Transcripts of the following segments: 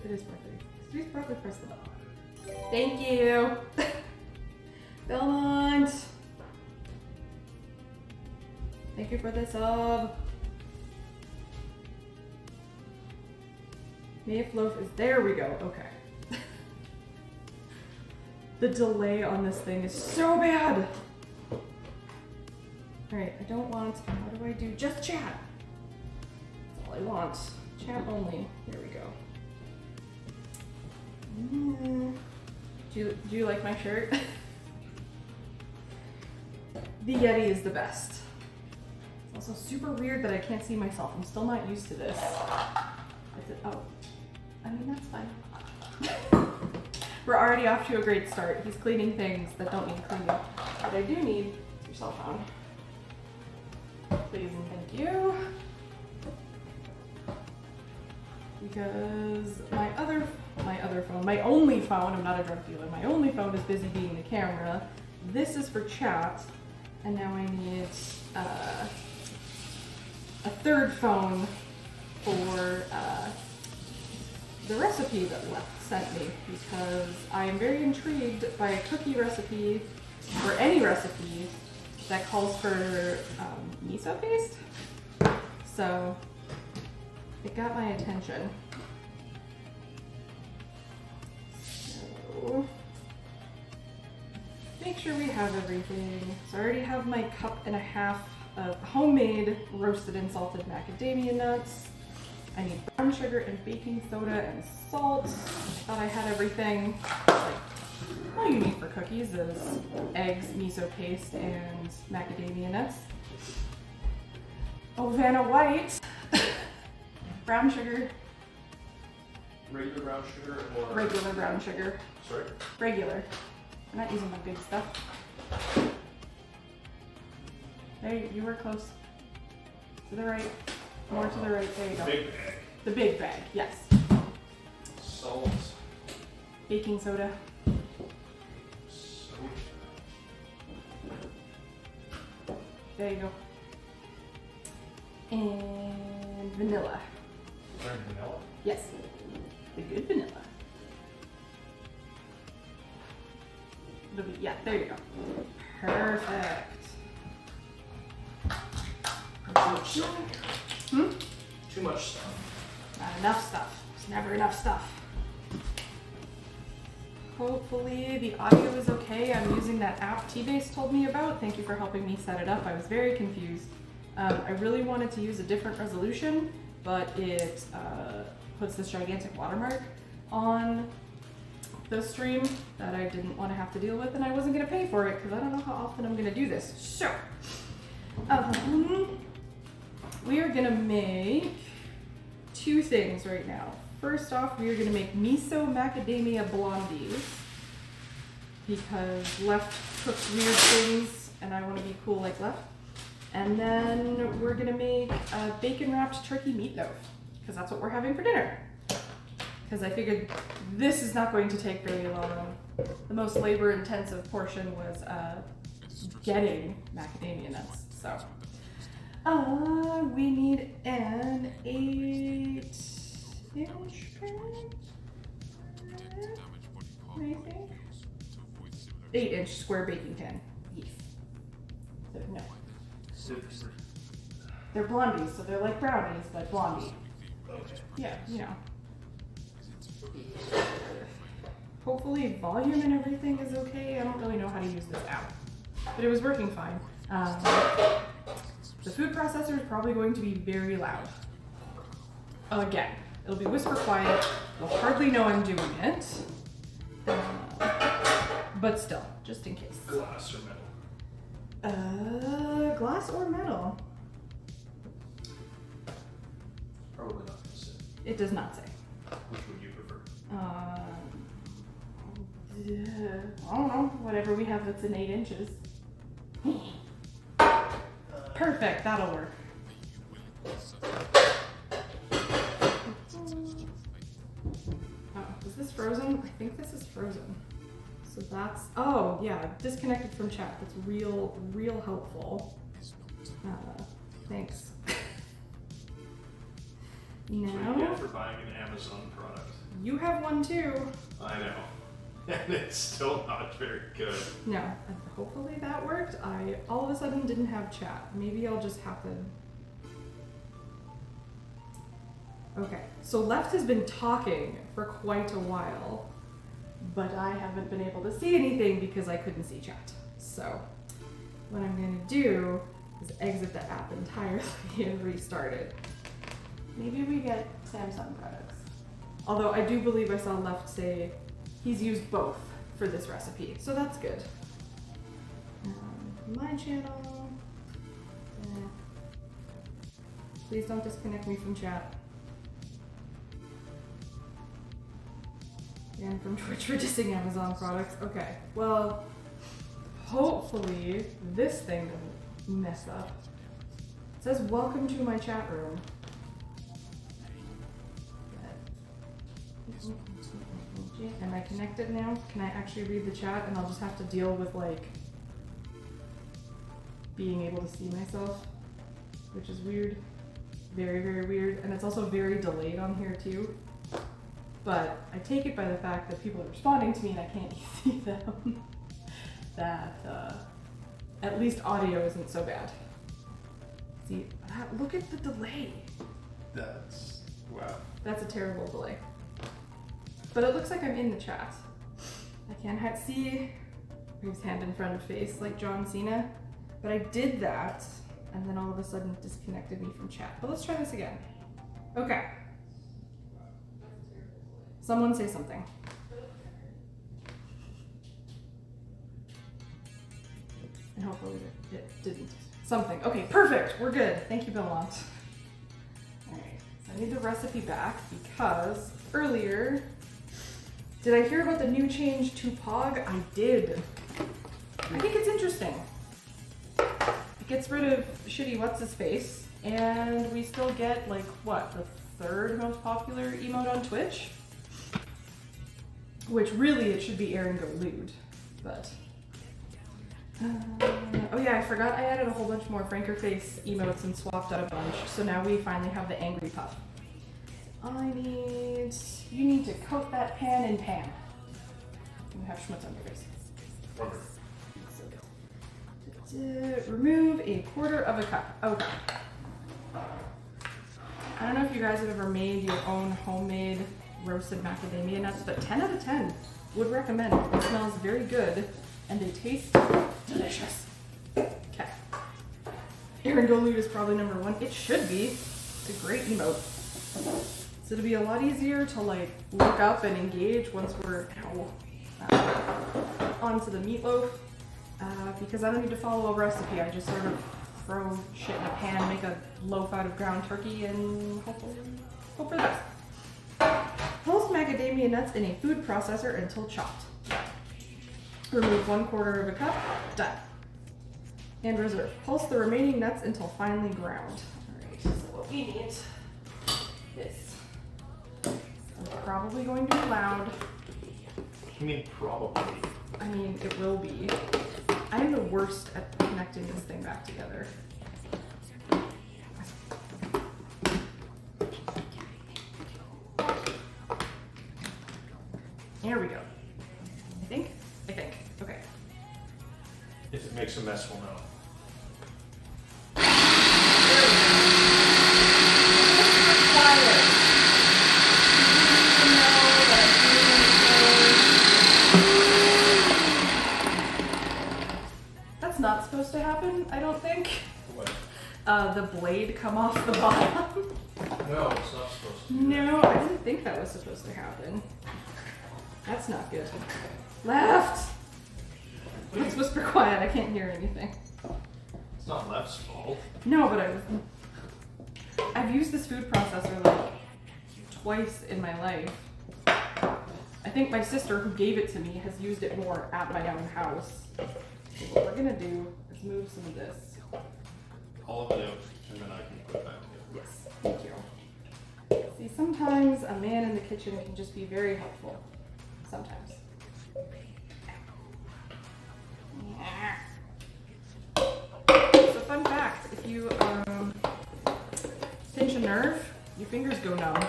It is part 36. Please properly press the button. Thank you. Belmont. Thank you for the sub. Mayfloaf is, there we go, okay. The delay on this thing is so bad. All right, I don't want, how do I do, just chat. That's all I want, chat only, there we go. Do you like my shirt? The Yeti is the best. It's also super weird that I can't see myself. I'm still not used to this. Oh, I mean, that's fine. We're already off to a great start. He's cleaning things that don't need cleaning. What I do need is your cell phone. Please and thank you. Because my other phone, my only phone, I'm not a drug dealer, my only phone is busy being the camera. This is for chat, and now I need a third phone for the recipe that Left sent me, because I am very intrigued by a cookie recipe, or any recipe, that calls for miso paste. So it got my attention. So make sure we have everything. So I already have my 1.5 cups of homemade roasted and salted macadamia nuts. I need brown sugar and baking soda and salt. Thought I had everything. Like, all you need for cookies is eggs, miso paste, and macadamia nuts. Vanna White. Brown sugar. Regular brown sugar or? Regular brown sugar. Sorry? Regular. I'm not using my big stuff. There, you were close. To the right. More to the right. There you go. Big bag. The big bag, yes. Salt. Baking soda. Soda. There you go. And vanilla. Is there vanilla? Yes. The good vanilla. It'll be, yeah, there you go. Perfect. Too much stuff in here. Too much stuff. Not enough stuff. There's never enough stuff. Hopefully the audio is okay. I'm using that app T-Base told me about. Thank you for helping me set it up. I was very confused. I really wanted to use a different resolution, but it puts this gigantic watermark on the stream that I didn't want to have to deal with, and I wasn't going to pay for it because I don't know how often I'm going to do this. So, we are going to make 2 things right now. First off, we are going to make miso macadamia blondies because Left cooks weird things and I want to be cool like Left. And then we're going to make a bacon wrapped turkey meatloaf because that's what we're having for dinner. Because I figured this is not going to take very long. The most labor intensive portion was getting macadamia nuts. So we need an 8-inch pan, I think. 8-inch square baking pan. Yes. So, no. They're blondies, so they're like brownies, but blondie. Yeah, you know. Hopefully volume and everything is okay. I don't really know how to use this app, but it was working fine. The food processor is probably going to be very loud. Again, it'll be whisper quiet. You'll hardly know I'm doing it. But still, just in case. Glass or metal? Glass or metal? Probably not gonna say. It does not say. Which would you prefer? I don't know. Whatever we have that's in 8 inches. Perfect, that'll work. Oh, is this frozen? I think this is frozen. So that's, oh yeah, disconnected from chat. That's real helpful. Thanks. That's what you Now, get for buying an Amazon product. You have one too. I know. And it's still not very good. No, hopefully that worked. I all of a sudden didn't have chat. Maybe I'll just have to. Okay, so Left has been talking for quite a while, but I haven't been able to see anything because I couldn't see chat. So what I'm gonna do is exit the app entirely and restart it. Maybe we get Samsung products. Although I do believe I saw Left say he's used both for this recipe, so that's good. My channel. Please don't disconnect me from chat. And from Twitch for dissing Amazon products. Okay, well, hopefully this thing doesn't mess up. It says, welcome to my chat room. Am I connected now? Can I actually read the chat and I'll just have to deal with like being able to see myself, which is weird. Very, very weird. And it's also very delayed on here too. But I take it by the fact that people are responding to me and I can't see them. That at least audio isn't so bad. See, look at the delay. That's, wow. That's a terrible delay. But it looks like I'm in the chat. I can't see raise hand in front of face like John Cena. But I did that and then all of a sudden it disconnected me from chat. But let's try this again. Okay. Someone say something. And hopefully it didn't. Something. Okay, perfect. We're good. Thank you, Belmont. Alright, so I need the recipe back because earlier, did I hear about the new change to POG? I did. I think it's interesting. It gets rid of shitty what's-his-face, and we still get, like, what, the third most popular emote on Twitch? Which really it should be Aaron Go Lewd, but... oh yeah, I forgot I added a whole bunch more Franker Face emotes and swapped out a bunch, so now we finally have the Angry Puff. You need to coat that pan in pan. You have schmutz on your face. Okay. Remove a quarter of a cup. Okay. I don't know if you guys have ever made your own homemade roasted macadamia nuts, but 10 out of 10 would recommend. It smells very good and they taste delicious. Okay. Aaron Go Lewd is probably number one. It should be. It's a great emote. So it'll be a lot easier to like look up and engage once we're onto the meatloaf. Because I don't need to follow a recipe. I just sort of throw shit in a pan, make a loaf out of ground turkey, and hope for the best. Pulse macadamia nuts in a food processor until chopped. Remove 1/4 of a cup. Done. And reserve. Pulse the remaining nuts until finely ground. Alright, so what we need is... I'm probably going to be loud. You mean probably? I mean, it will be. I am the worst at connecting this thing back together. Here we go. I think. Okay. If it makes a mess, we'll know. That's not supposed to happen, I don't think. What? The blade come off the bottom. No, it's not supposed to. No, I didn't think that was supposed to happen. That's not good. Left! Let's whisper quiet, I can't hear anything. It's not Left's fault. No, but I've used this food processor like twice in my life. I think my sister who gave it to me has used it more at my own house. So what we're gonna do is move some of this. All of it out, and then I can put it back together. Yes, thank you. See, sometimes a man in the kitchen can just be very helpful. Sometimes. So fun fact, if you pinch a nerve, your fingers go numb,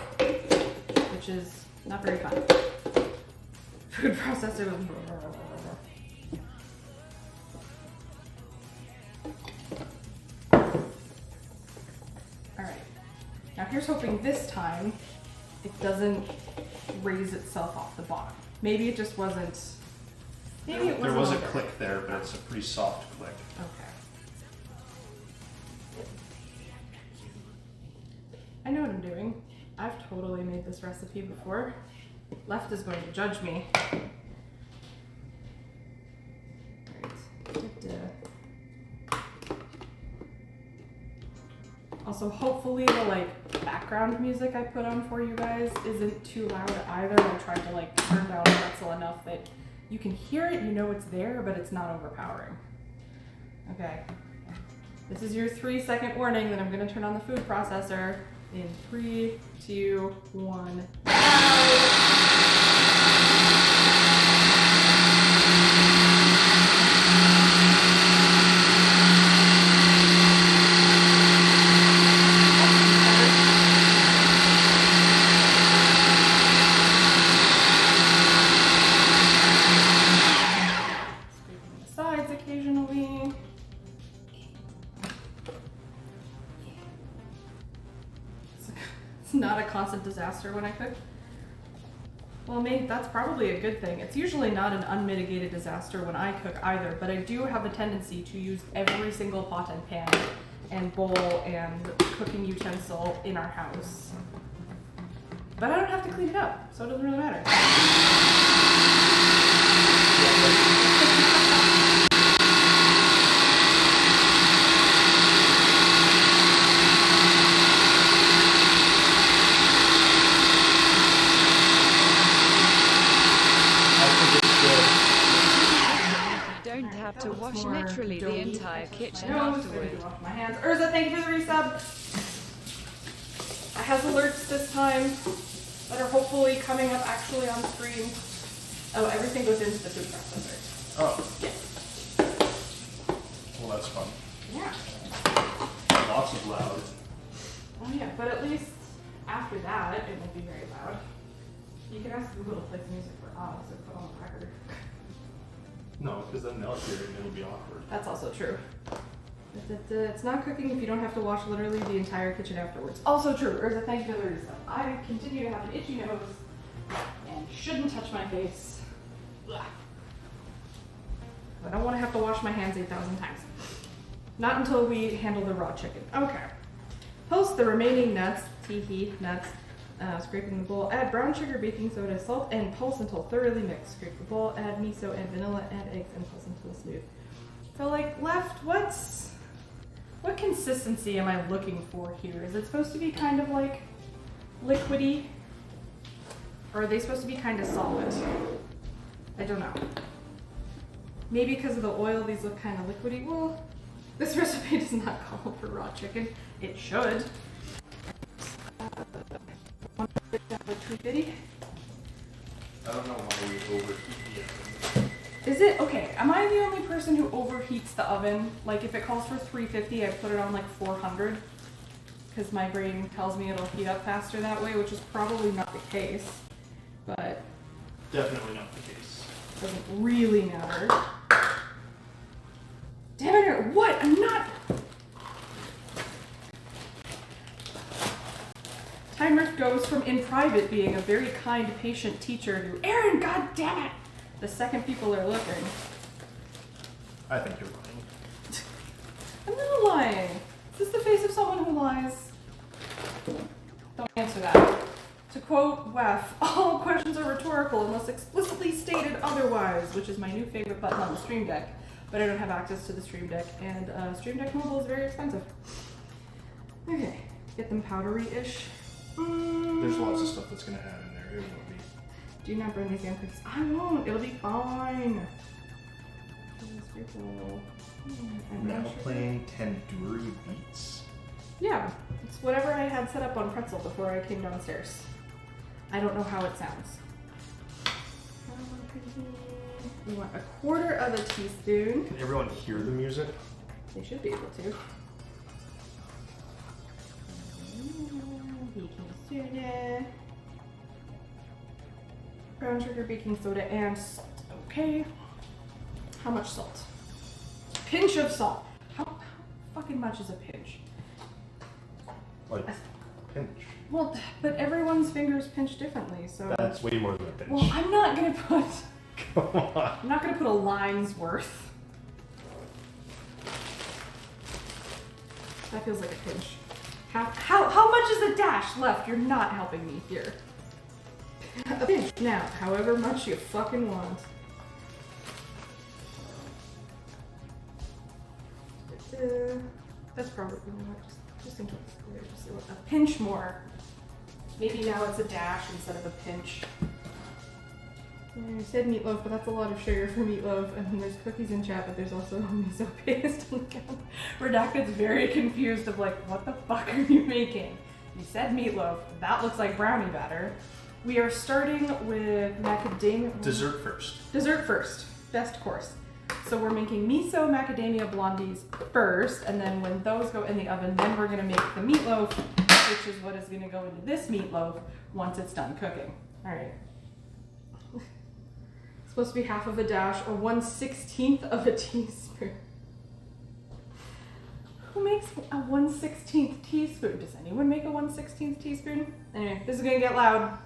which is Not very fun. Food processor. Alright. Now here's hoping this time it doesn't raise itself off the bottom. Maybe it just wasn't. Maybe it was There was a longer. click there, but it's a pretty soft click. Okay. I know what I'm doing. I've totally made this recipe before. Left is going to judge me. Right. Also, hopefully the background music I put on for you guys isn't too loud either. I tried to turn down pretzel enough that you can hear it, you know it's there, but it's not overpowering. Okay. This is your 3-second warning that I'm gonna turn on the food processor in 3, 2, 1. Scraping the sides occasionally. It's not a constant disaster when I cook. Well, maybe that's probably a good thing. It's usually not an unmitigated disaster when I cook either, but I do have a tendency to use every single pot and pan and bowl and cooking utensil in our house. But I don't have to clean it up, so it doesn't really matter. Don't have to That looks wash more literally the doughy. entire kitchen No, afterward. wash my hands. Urza, thank you for the resub. I have alerts this time that are hopefully coming up actually on screen. Oh, everything goes into the food processor. Oh, Yeah. well, that's fun. Yeah. Lots of loud. Oh yeah, but at least after that, it won't be very loud. You can ask Google to play some music for us or put on the record. No, because then they'll hear it and it'll be awkward. That's also true. It's not cooking if you don't have to wash literally the entire kitchen afterwards. Also true. Urza, thank you for the resub. I continue to have an itchy nose and shouldn't touch my face. Ugh. I don't want to have to wash my hands 8,000 times. Not until we handle the raw chicken. Okay. Post the remaining nuts, teehee, nuts, scraping the bowl. Add brown sugar, baking soda, salt, and pulse until thoroughly mixed. Scrape the bowl, add miso and vanilla, add eggs, and pulse until smooth. So left, what consistency am I looking for here? Is it supposed to be kind of liquidy? Or are they supposed to be kind of solid? I don't know. Maybe because of the oil, these look kind of liquidy. Well, this recipe does not call for raw chicken. It should. I don't know why we overheat the oven. Is it okay? Am I the only person who overheats the oven? If it calls for 350, I put it on 400 because my brain tells me it'll heat up faster that way, which is probably not the case, but Definitely not the case. doesn't really matter. Damn it! What? I'm not. Time Rift goes from in private being a very kind, patient teacher to Aaron. God damn it! The second people are looking. I think you're lying. I'm not lying. Is this the face of someone who lies? Don't answer that. To quote WEF, all questions are rhetorical unless explicitly stated otherwise, which is my new favorite button on the Stream Deck. But I don't have access to the Stream Deck, and Stream Deck Mobile is very expensive. Okay, get them powdery-ish. There's lots of stuff that's going to add in there. It won't be. Do not burn these damn cookies. I won't. It'll be fine. Now playing tandoori beats. Yeah, it's whatever I had set up on Pretzel before I came downstairs. I don't know how it sounds. We want 1/4 of a teaspoon. Can everyone hear the music? They should be able to. Baking soda. brown sugar, baking soda, and salt. Okay. How much salt? Pinch of salt. How fucking much is a pinch? Like, pinch. Well, but everyone's fingers pinch differently, so. That's way more than a pinch. Well, I'm not gonna put. Come on. I'm not gonna put a lime's worth. That feels like a pinch. How much is a dash left? You're not helping me here. A pinch. Now, however much you fucking want. That's probably, you know what, just in case. Just a pinch more. Maybe now it's a dash instead of a pinch. I said meatloaf, but that's a lot of sugar for meatloaf. And then there's cookies in chat, but there's also miso paste on the counter. Redacted's very confused of like, what the fuck are you making? You said meatloaf. That looks like brownie batter. We are starting with macadamia. Dessert first. Dessert first. Best course. So we're making miso macadamia blondies first, and then when those go in the oven, then we're gonna make the meatloaf, which is what is gonna go into this meatloaf once it's done cooking. All right. It's supposed to be half of a dash or 1/16 of a teaspoon. Who makes a 1/16 teaspoon? Does anyone make a 1/16 teaspoon? Anyway, this is gonna get loud.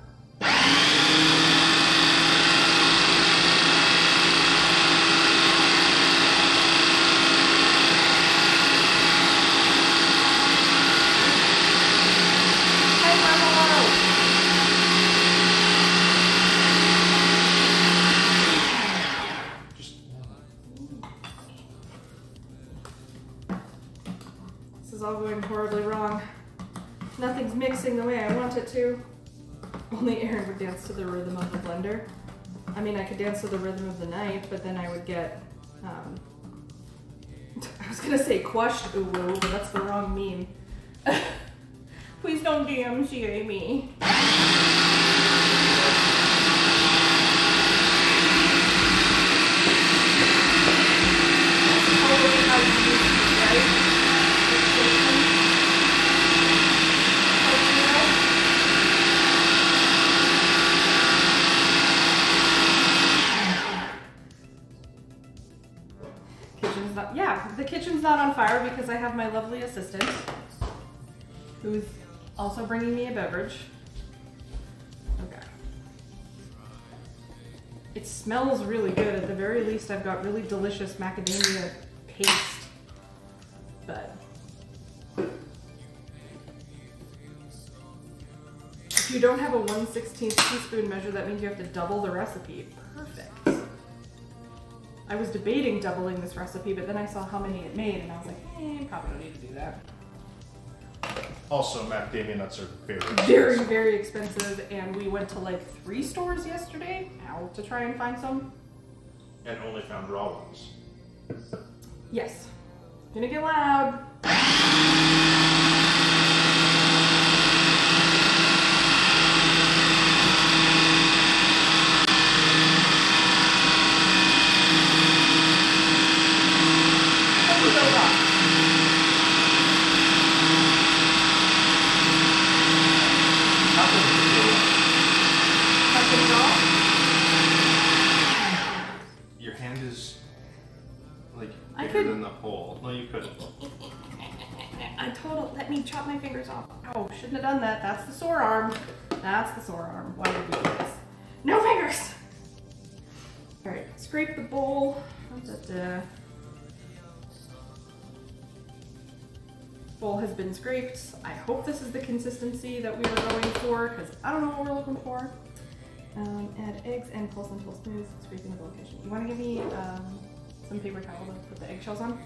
This is all going horribly wrong. Nothing's mixing the way I want it to. Only Aaron would dance to the rhythm of the blender. I mean, I could dance to the rhythm of the night, but then I would get, I was gonna say crushed uwu, but that's the wrong meme. Please don't DMCA me. That's totally how you use it, right? The kitchen's not on fire because I have my lovely assistant who's also bringing me a beverage. Okay. It smells really good. At the very least, I've got really delicious macadamia paste. But if you don't have a 1/16 teaspoon measure, that means you have to double the recipe. Perfect. I was debating doubling this recipe, but then I saw how many it made, and I was like, probably don't need to do that. Also, macadamia nuts are very expensive. Very, very expensive, and we went to like 3 stores yesterday to try and find some. And only found raw ones. Yes. Gonna get loud. Your hand is like I bigger could- than the pole. No, you couldn't. Let me chop my fingers off. Oh, shouldn't have done that. That's the sore arm. That's the sore arm. Why did we do this? No fingers! Alright, scrape the bowl. Bowl has been scraped. I hope this is the consistency that we were going for, because I don't know what we're looking for. Add eggs and pulse until smooth. Scraping the bowl kitchen. You want to give me some paper towel to put the eggshells on?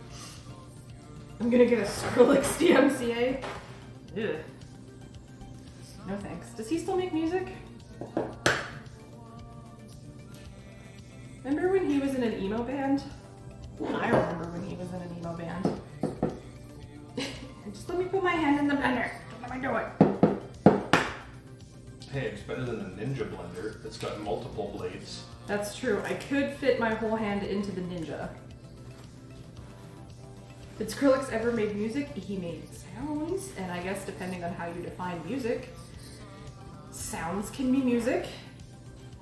I'm gonna get a Skrillex DMCA. Ugh. No thanks. Does he still make music? Remember when he was in an emo band? I remember when he was in an emo band. Just let me put my hand in the blender. Don't let me do it. Hey, it's better than a Ninja blender that's got multiple blades. That's true. I could fit my whole hand into the Ninja. Did Skrillex ever make music? He made sounds, and I guess depending on how you define music, sounds can be music.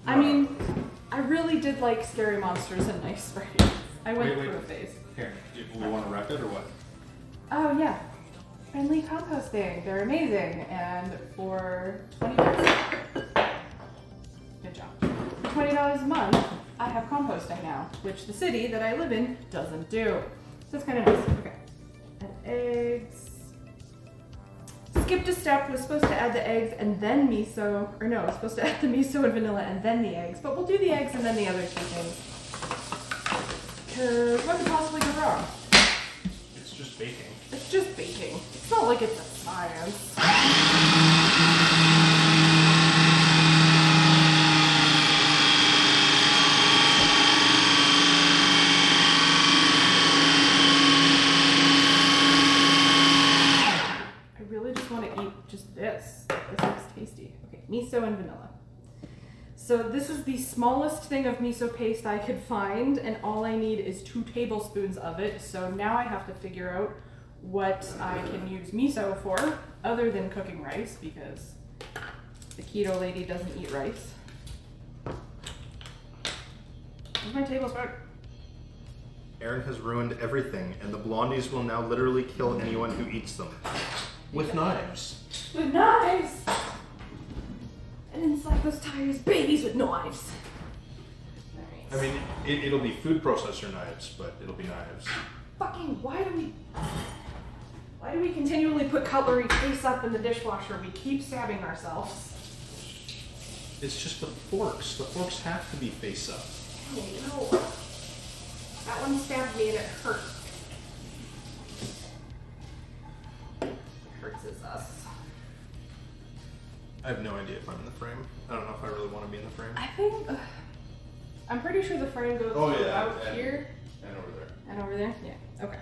I mean, I really did like Scary Monsters and Nice Sprays. I went Wait. through a phase. Here, do we want to wrap it or what? Oh yeah, friendly composting. They're amazing, and for $20, good job. For $20 a month, I have composting now, which the city that I live in doesn't do. So it's kind of nice. Okay, and eggs. Skipped a step. Was supposed to add the eggs and then miso, or no, was supposed to add the miso and vanilla and then the eggs. But we'll do the eggs and then the other two things. Cause what could possibly go wrong? It's just baking. It's just baking. It's not like it's a science. I really just want to eat just this. This looks tasty. Okay, miso and vanilla. So this is the smallest thing of miso paste I could find, and all I need is 2 tablespoons of it. So now I have to figure out what I can use miso for, other than cooking rice, because the keto lady doesn't eat rice. Where's my tablespoon? Aaron has ruined everything, and the blondies will now literally kill anyone who eats them. With knives. With knives! And inside those tires, babies with knives. I mean, it'll be food processor knives, but it'll be knives. Fucking, why do we continually put cutlery face up in the dishwasher? We keep stabbing ourselves. It's just the forks. The forks have to be face up. Oh, no. That one stabbed me and it hurt. It hurts as us. I have no idea if I'm in the frame. I don't know if I really want to be in the frame. I think, I'm pretty sure the frame goes out here. And over there. And over there? Yeah, okay.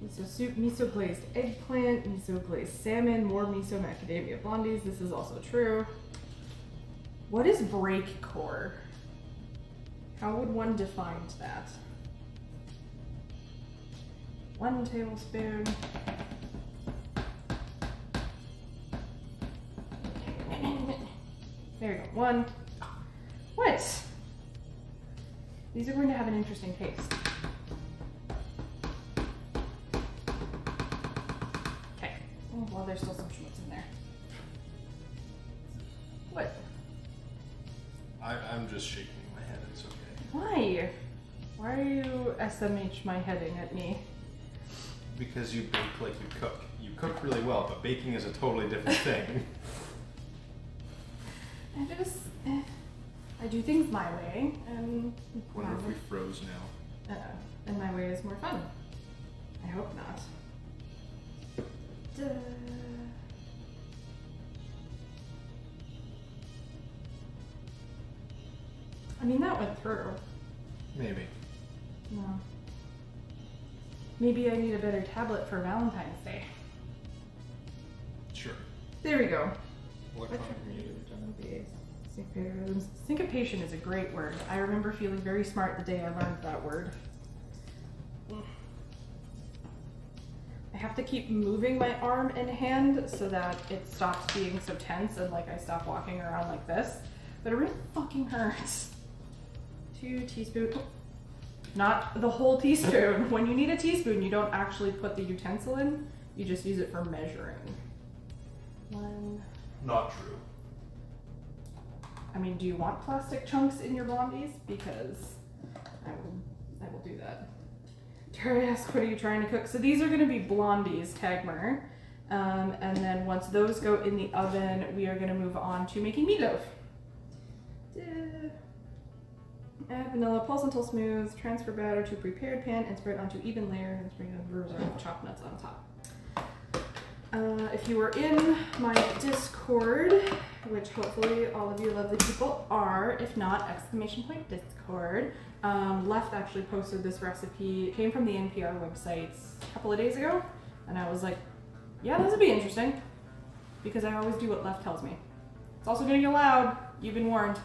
Miso soup, miso glazed eggplant, miso glazed salmon, more miso macadamia blondies. This is also true. What is break core? How would one define that? 1 tablespoon. There you go. 1. What? These are going to have an interesting taste. Okay. Oh, well, there's still some schmutz in there. What? I'm just shaking my head. It's okay. Why? Why are you SMH my heading at me? Because you bake like you cook. You cook really well, but baking is a totally different thing. I do things my way, and Wonder if we froze now. and my way is more fun. I hope not. Duh. I mean, that went through. Maybe. No. Maybe I need a better tablet for Valentine's Day. Sure. There we go. Electronic media. Syncopation is a great word. I remember feeling very smart the day I learned that word. I have to keep moving my arm and hand so that it stops being so tense and like I stop walking around like this. But it really fucking hurts. 2 teaspoons. Not the whole teaspoon. When you need a teaspoon, you don't actually put the utensil in. You just use it for measuring. 1. Not true. I mean, do you want plastic chunks in your blondies? Because I will do that. Tara asks, what are you trying to cook? So these are going to be blondies, Tagmer. And then once those go in the oven, we are going to move on to making meatloaf. Add vanilla, pulse until smooth, transfer batter to prepared pan, and spread onto even layer, and sprinkle reserve chopped nuts on top. If you were in my Discord, which hopefully all of you lovely people are, if not, !Discord. Left actually posted this recipe. It came from the NPR website a couple of days ago, and I was like, yeah, this would be interesting, because I always do what Left tells me. It's also gonna get loud. You've been warned.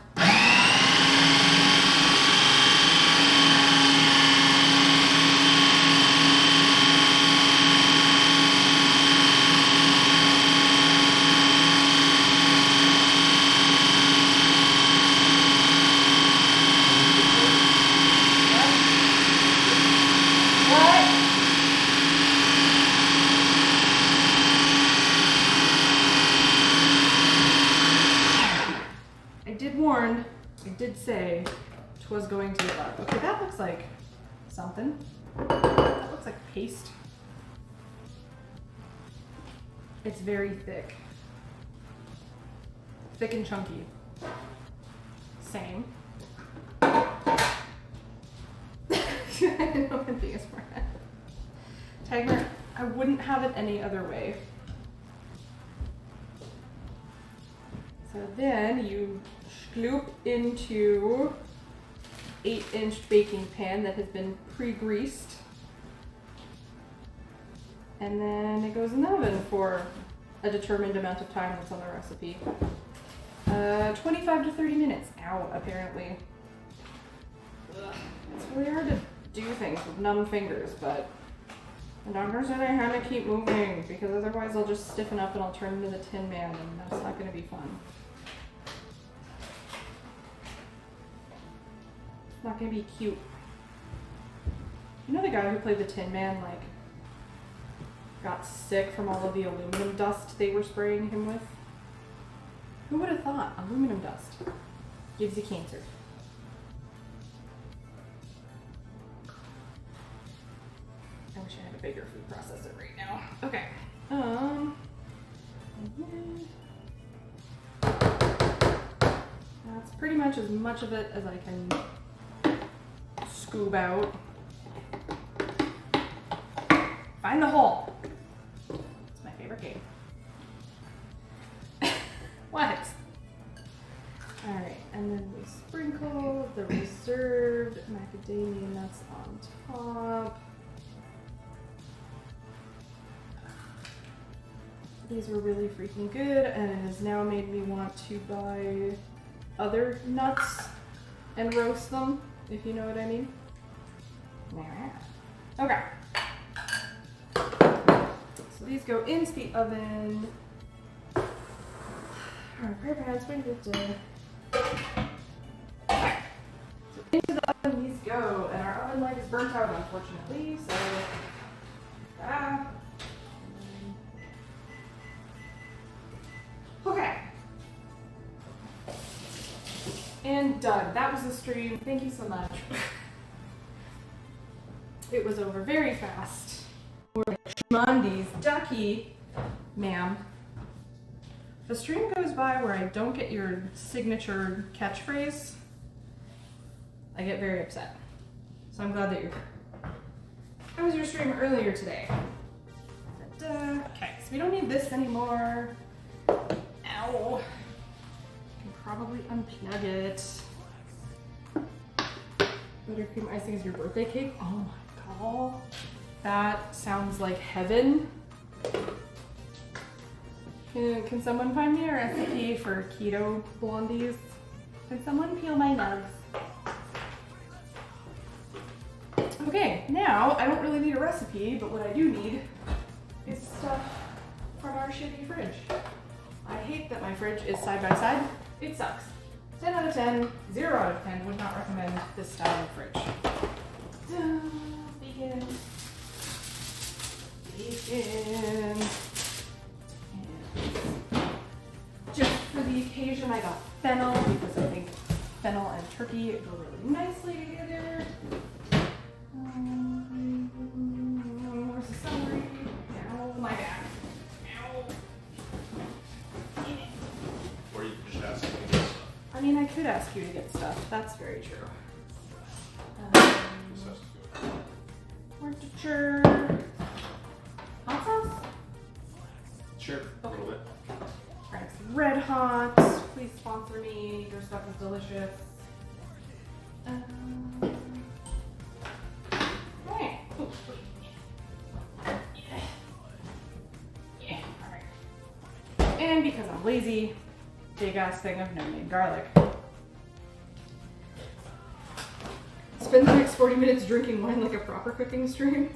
did say 'twas going to be dark. Okay, that looks like something. That looks like paste. It's very thick. Thick and chunky. Same. I know I'm being a smart ass. Tiger, I wouldn't have it any other way. So then you scoop into 8-inch baking pan that has been pre-greased. And then it goes in the oven for a determined amount of time that's on the recipe. 25 to 30 minutes. Ow, apparently. Ugh. It's really hard to do things with numb fingers, but the doctor said I had to keep moving because otherwise I'll just stiffen up and I'll turn into the Tin Man, and that's not going to be fun. It's not going to be cute. You know the guy who played the Tin Man, like, got sick from all of the aluminum dust they were spraying him with? Who would have thought aluminum dust gives you cancer? I wish I had a bigger food processor right now. Okay. That's pretty much as much of it as I can scoop out. Find the hole. It's my favorite game. What? Alright, and then we sprinkle the reserved macadamia nuts on top. These were really freaking good, and it has now made me want to buy other nuts and roast them, if you know what I mean. Okay. So these go into the oven. Alright, prayer pans, ready to okay. So into the oven these go, and our oven light is burnt out, unfortunately, so okay. And done. That was the stream. Thank you so much. It was over very fast. Mondays, Ducky, ma'am. If a stream goes by where I don't get your signature catchphrase, I get very upset. So I'm glad that you're here. How was your stream earlier today? Okay, so we don't need this anymore. Ow. I can probably unplug it. Buttercream icing is your birthday cake? Oh my god. That sounds like heaven. Can someone find me a recipe for keto blondies? Can someone peel my nugs? Okay, now I don't really need a recipe, but what I do need is stuff from our shitty fridge. I hate that my fridge is side by side. It sucks. 10 out of 10, 0 out of 10 would not recommend this style of fridge. Bacon. Bacon. And just for the occasion, I got fennel because I think fennel and turkey go really nicely together. Where's the celery? Ow, my back. Ow. Or you could just ask me to get stuff. I mean, I could ask you to get stuff. That's very true. Just has to go. Worcestershire. Hot sauce? Sure, a little bit. Frank's Red Hot. Please sponsor me. Your stuff is delicious. Okay. Ooh, yeah. Alright. And because I'm lazy, big ass thing of no-name garlic. Spend the next 40 minutes drinking wine like a proper cooking stream.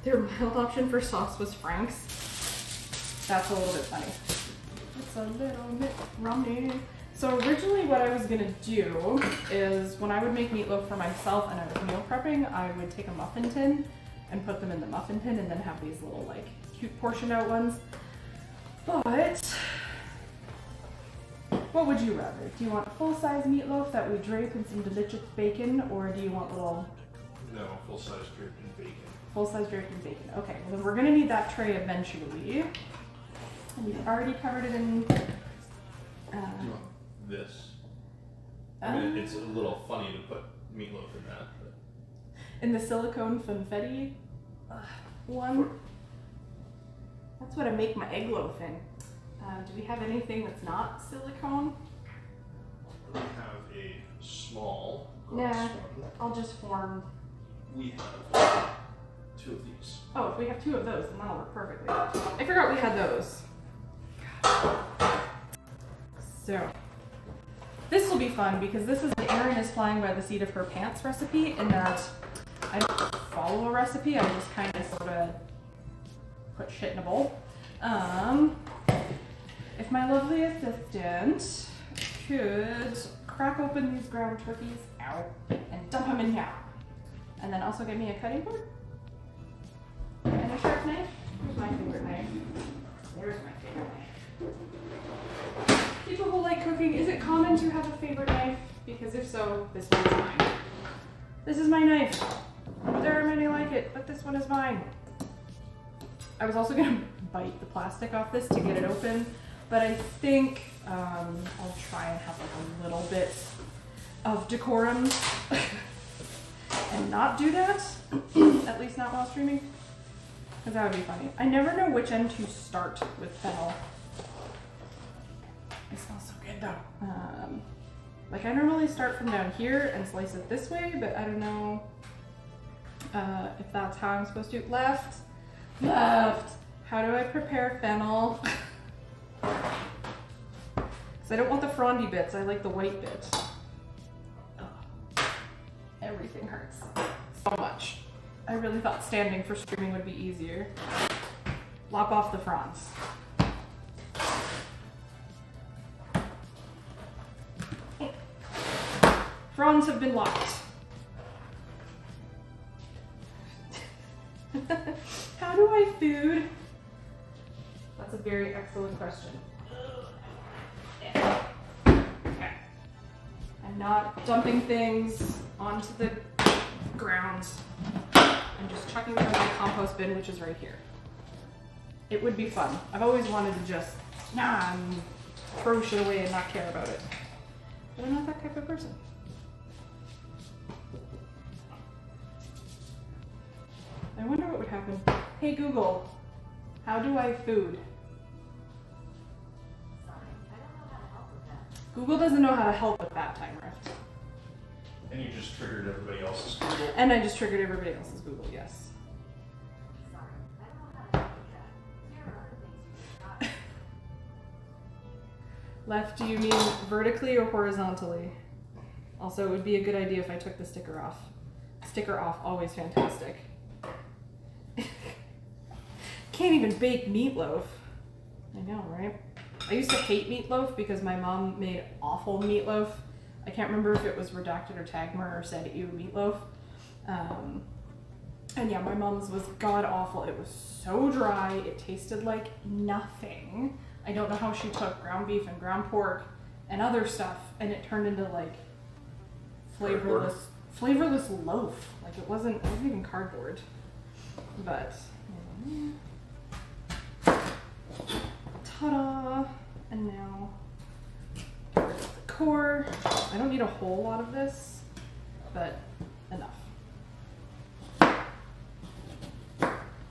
Their mild option for sauce was Frank's. That's a little bit funny. It's a little bit rummy. So originally what I was gonna do is when I would make meatloaf for myself and I was meal prepping, I would take a muffin tin and put them in the muffin tin and then have these little like cute portioned out ones. But What would you rather? Do you want full-size meatloaf that we drape in some delicious bacon, or do you want little No, full size draped in bacon. full-size draped in bacon? Okay, well then we're gonna need that tray eventually. And you've already covered it in. Do you want this? I mean, it's a little funny to put meatloaf in that, but in the silicone funfetti one. That's what I make my egg loaf in. Do we have anything that's not silicone? we have a small Nah. glass one. I'll just form. We have 2 of these. Oh, if we have 2 of those, then that'll work perfectly. I forgot we had those. So, this will be fun because this is Erin is flying by the seat of her pants recipe, in that I don't follow a recipe, I just kind of sort of put shit in a bowl. If my lovely assistant could crack open these ground turkeys, ow, and dump them in here. And then also get me a cutting board and a sharp knife. Here's my favorite knife. There's my favorite knife. People who like cooking, is it common to have a favorite knife? Because if so, this one is mine. This is my knife. There are many like it, but this one is mine. I was also gonna bite the plastic off this to get it open, but I think I'll try and have like a little bit of decorum and not do that, at least not while streaming, because that would be funny. I never know which end to start with fennel. It smells so good though. Like I normally start from down here and slice it this way, but I don't know if that's how I'm supposed to. Left. How do I prepare fennel? Because I don't want the frondy bits, I like the white bits. Ugh. Everything hurts so much. I really thought standing for streaming would be easier. Lop off the fronds. Fronds have been lopped. How do I food? That's a very excellent question. Yeah. Okay. I'm not dumping things onto the ground. I'm just chucking them in my compost bin, which is right here. It would be fun. I've always wanted to just throw shit away and not care about it. But I'm not that type of person. I wonder what would happen. Hey Google, how do I food? Google doesn't know how to help with that time rift. And you just triggered everybody else's Google. And I just triggered everybody else's Google, yes. Left, do you mean vertically or horizontally? Also, it would be a good idea if I took the sticker off. Sticker off, always fantastic. Can't even bake meatloaf. I know, right? I used to hate meatloaf because my mom made awful meatloaf. I can't remember if it was redacted or Tagmer or said ew meatloaf. And yeah, my mom's was god awful. It was so dry. It tasted like nothing. I don't know how she took ground beef and ground pork and other stuff and it turned into like flavorless loaf. Like it wasn't even cardboard. But ta-da! And now get rid of the core. I don't need a whole lot of this, but enough.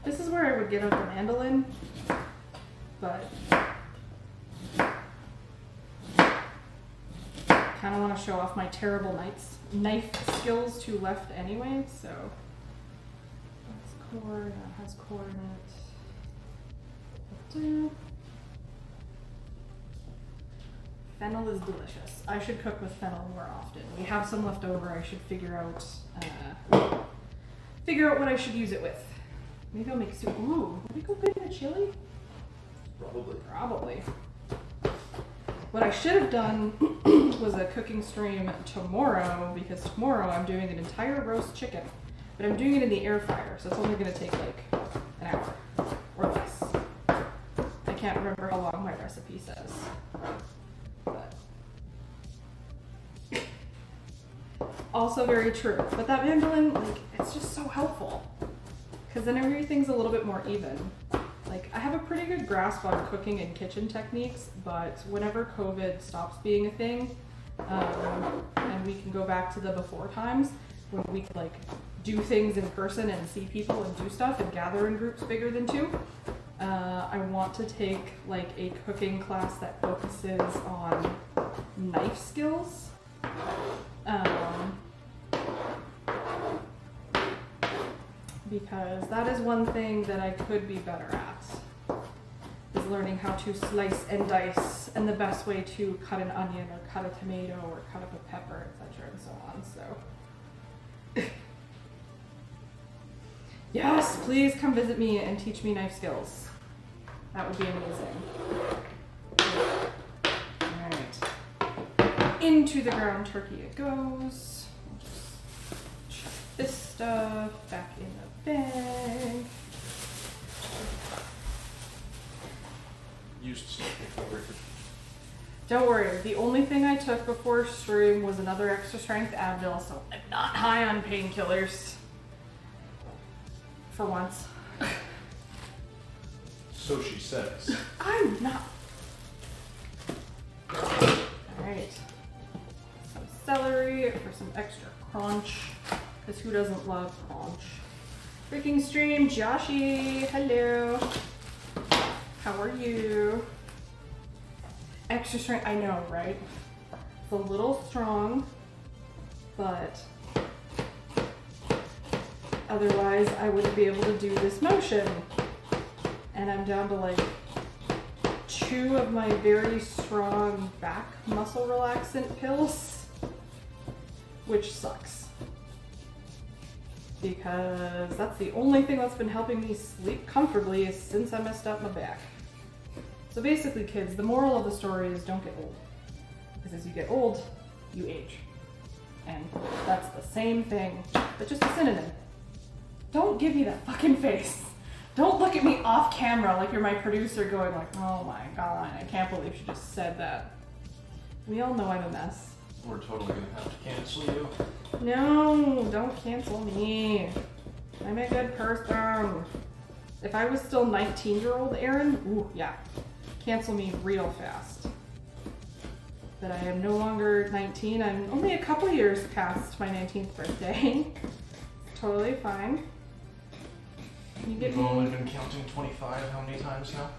This is where I would get out the mandolin, but kind of want to show off my terrible knife skills to left anyway, so that's core, that has core in it. Fennel is delicious. I should cook with fennel more often. We have some left over. I should figure out what I should use it with. Maybe I'll make soup. Ooh, would it go good in a chili? Probably. What I should have done was a cooking stream tomorrow, because tomorrow I'm doing an entire roast chicken. But I'm doing it in the air fryer, so it's only going to take like an hour or less. I can't remember how long my recipe says. But Also very true. But that mandolin, like, it's just so helpful. Because then everything's a little bit more even. Like, I have a pretty good grasp on cooking and kitchen techniques, but whenever COVID stops being a thing, and we can go back to the before times, when we could, like, do things in person and see people and do stuff and gather in groups bigger than 2, I want to take, like, a cooking class that focuses on knife skills. Because that is one thing that I could be better at, is learning how to slice and dice and the best way to cut an onion or cut a tomato or cut up a pepper, etc. and so on. So yes, please come visit me and teach me knife skills. That would be amazing. Alright. Into the ground turkey it goes. Chuck this stuff back in the bag. Used something for it. Don't worry, the only thing I took before stream was another extra strength Advil, so I'm not high on painkillers. For once. So she says. I'm not. Alright. Some celery for some extra crunch. Because who doesn't love crunch? Freaking stream, Joshi. Hello. How are you? Extra strength, I know, right? It's a little strong, but otherwise I wouldn't be able to do this motion. And I'm down to like 2 of my very strong back muscle relaxant pills, which sucks. Because that's the only thing that's been helping me sleep comfortably since I messed up my back. So basically, kids, the moral of the story is don't get old. Because as you get old, you age. And that's the same thing, but just a synonym. Don't give me that fucking face. Don't look at me off camera like you're my producer going like, oh my god, I can't believe she just said that. We all know I'm a mess. We're totally gonna have to cancel you. No, don't cancel me. I'm a good person. If I was still 19-year-old Erin, ooh, yeah. Cancel me real fast. But I am no longer 19. I'm only a couple years past my 19th birthday. Totally fine. You get You've only been counting 25 how many times now?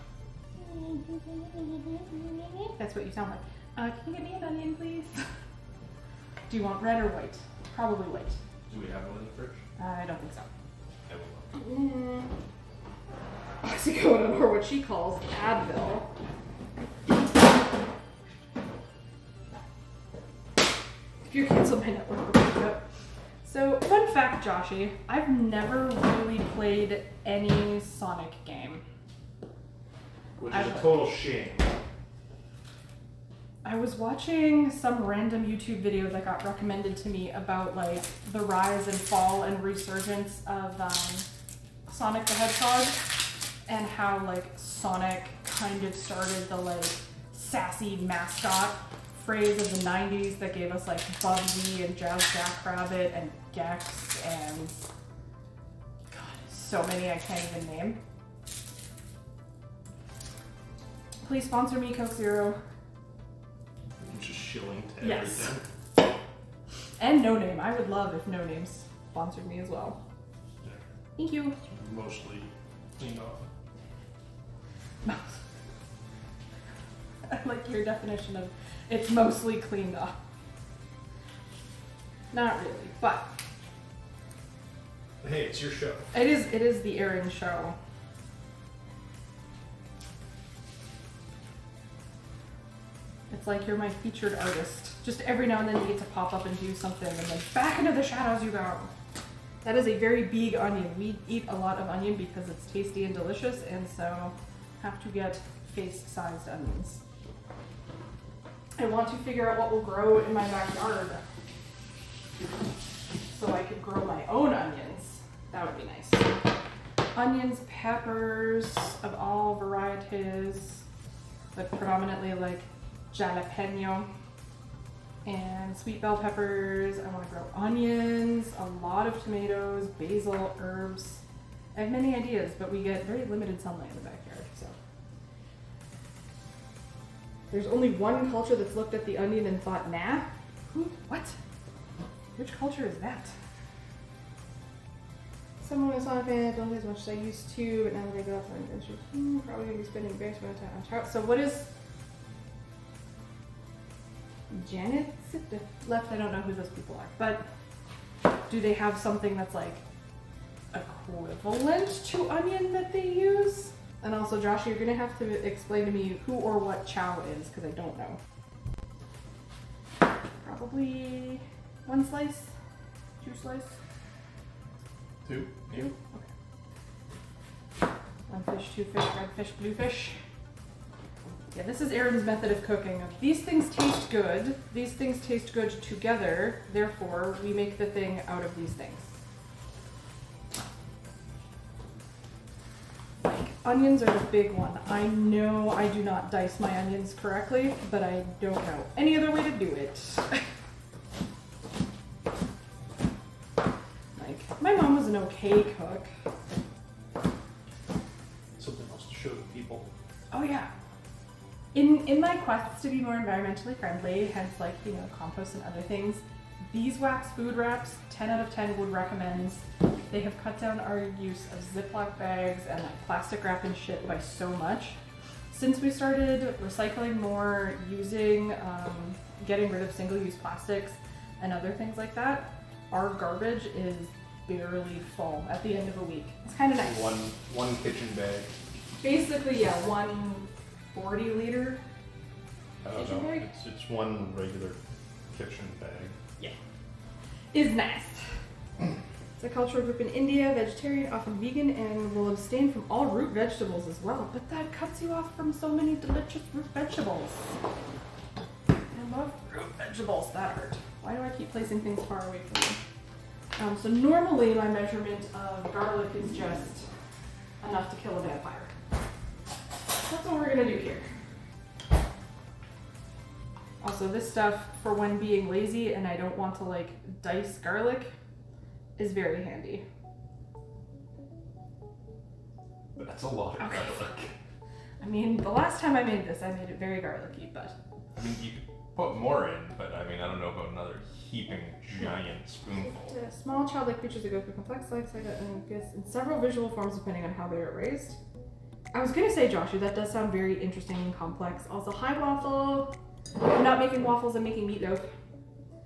That's what you sound like. Can you get me an onion, please? Do you want red or white? Probably white. Do we have one in the fridge? I don't think so. I will. Oxycodone, or what she calls Advil. If you cancel my network, we're gonna do it. So, fun fact, Joshi, I've never really played any Sonic game. Which is a total shame. I was watching some random YouTube video that got recommended to me about like the rise and fall and resurgence of Sonic the Hedgehog and how like Sonic kind of started the like sassy mascot phrase of the 90s that gave us like Bubsy and Jazz Jackrabbit and Gex and God, so many I can't even name. Please sponsor me, Coke Zero. Just shilling to Yes. everything. And No Name. I would love if No Names sponsored me as well. Thank you. It's mostly cleaned off. I like your definition of it's mostly cleaned up. Not really, but Hey, it's your show. it is the Erin show. It's like you're my featured artist. Just every now and then you get to pop up and do something and then back into the shadows you go. That is a very big onion. We eat a lot of onion because it's tasty and delicious, and so have to get face-sized onions. I want to figure out what will grow in my backyard so I could grow my own onions. That would be nice. Onions, peppers of all varieties, but predominantly like jalapeno. and sweet bell peppers. I want to grow onions, a lot of tomatoes, basil, herbs. I have many ideas, but we get very limited sunlight in the backyard, so. There's only one culture that's looked at the onion and thought, nah. Who? What? Which culture is that? Someone was on a fan, don't do as much as I used to, but now that I got off my adventure, probably gonna be spending a very amount of time on trout. So what is Janet left? I don't know who those people are, but do they have something that's like equivalent to onion that they use? And also, Josh, you're gonna have to explain to me who or what chow is, because I don't know. Probably 1 slice, 2 slice. 2? Yeah. 2? Okay. 1 fish, 2 fish, red fish, blue fish. Yeah, this is Erin's method of cooking. These things taste good. These things taste good together. Therefore, we make the thing out of these things. Like, onions are the big one. I know I do not dice my onions correctly, but I don't know any other way to do it. Like, my mom was an okay cook. Something else to show the people. Oh yeah. In my quests to be more environmentally friendly, hence like, you know, compost and other things, beeswax food wraps, 10 out of 10 would recommend. They have cut down our use of Ziploc bags and like plastic wrap and shit by so much. Since we started recycling more, using, getting rid of single-use plastics and other things like that, our garbage is barely full at the end of a week. It's kind of nice. One kitchen bag. Basically, yeah, 1 40-liter. I don't Kitchen know. bag? It's one regular kitchen bag. Yeah. Is nice. It's a cultural group in India, vegetarian, often vegan, and will abstain from all root vegetables as well. But that cuts you off from so many delicious root vegetables. I love root vegetables that hurt. Why do I keep placing things far away from me? So normally my measurement of garlic is just enough to kill a vampire. That's what we're gonna do here. Also, this stuff, for when being lazy and I don't want to like dice garlic, is very handy. That's a lot of Okay. garlic. I mean, the last time I made this, I made it very garlicky, but I mean, you could put more in, but I mean, I don't know about another heaping giant spoonful. small childlike creatures that go through complex life cycle and gets in several visual forms depending on how they are raised. I was gonna say, Joshua, that does sound very interesting and complex. Also, hi waffle. I'm not making waffles, I'm making meatloaf.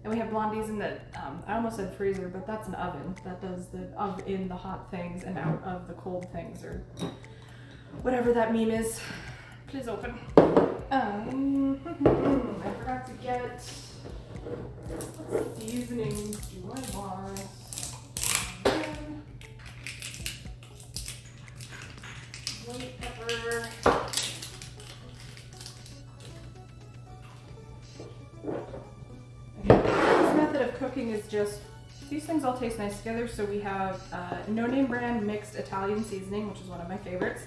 And we have blondies in the, I almost said freezer, but that's an oven. That does the in the hot things and out of the cold things, or whatever that meme is. Please open. I forgot to get, what seasonings do I want? White pepper. This method of cooking is just, these things all taste nice together. So we have no name brand mixed Italian seasoning, which is one of my favorites.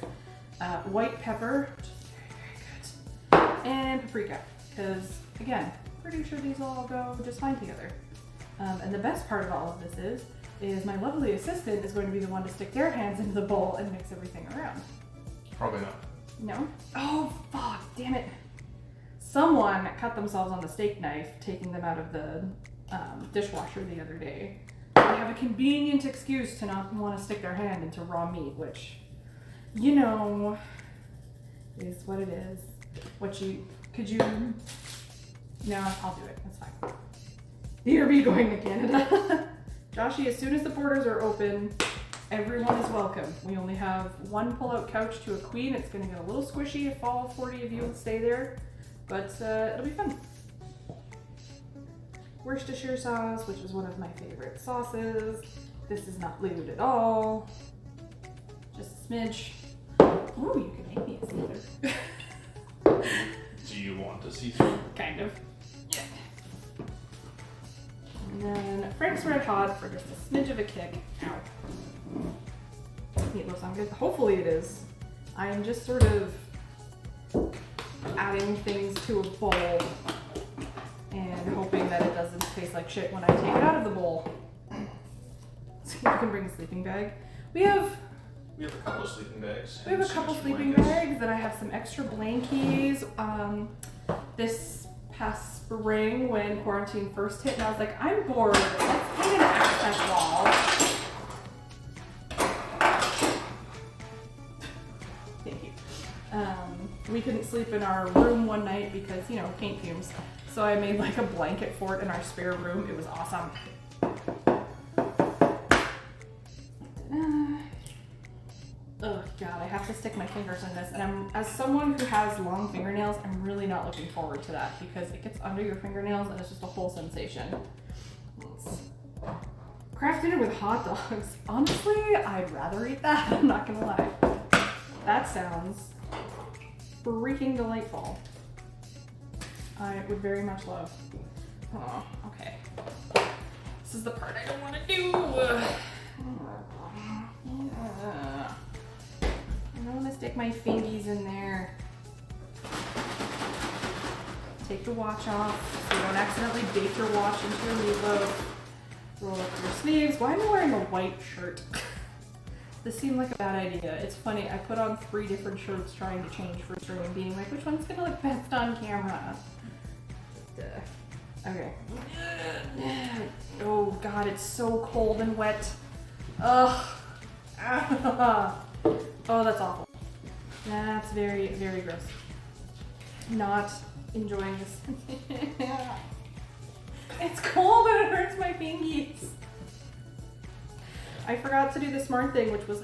White pepper, which is very, very good. And paprika, because again, pretty sure these all go just fine together. And the best part of all of this is my lovely assistant is going to be the one to stick their hands into the bowl and mix everything around. Probably not. No? Oh, fuck, damn it. Someone cut themselves on the steak knife, taking them out of the dishwasher the other day. They have a convenient excuse to not want to stick their hand into raw meat, which, you know, is what it is. No, I'll do it, that's fine. BRB going to Canada. Joshy, as soon as the borders are open, everyone is welcome. We only have 1 pull-out couch to a queen. It's going to get a little squishy if all 40 of you will stay there, but it'll be fun. Worcestershire sauce, which is one of my favorite sauces. This is not lewd at all. Just a smidge. Ooh, you can make me a Caesar. Do you want to see some? Kind of. Yeah. And then Frank's Red Hot for just a smidge of a kick. Ow. Meatloaf sound good? Hopefully it is. I am just sort of adding things to a bowl and hoping that it doesn't taste like shit when I take it out of the bowl. So you can bring a sleeping bag. We have We have a couple of sleeping bags. We have a and some couple extra sleeping blankets. bags, and I have some extra blankies. This past spring when quarantine first hit, and I was like, I'm bored. Let's paint an access wall. Thank you. We couldn't sleep in our room one night because, you know, paint fumes. So I made like a blanket for it in our spare room. It was awesome. Oh god, I have to stick my fingers in this, and as someone who has long fingernails, I'm really not looking forward to that because it gets under your fingernails and it's just a whole sensation. Kraft dinner with hot dogs. Honestly, I'd rather eat that, I'm not gonna lie. That sounds freaking delightful. I would very much love. Oh, okay. This is the part I don't want to do. I don't want to stick my fingies in there. Take the watch off so you don't accidentally bake your watch into your meatloaf. Roll up your sleeves. Why am I wearing a white shirt? This seemed like a bad idea. It's funny, I put on 3 different shirts trying to change for stream, being like, which one's gonna look best on camera? Okay. Oh god, it's so cold and wet. Ugh. Oh, that's awful. That's very, very gross. Not enjoying this. It's cold and it hurts my fingies. I forgot to do the smart thing, which was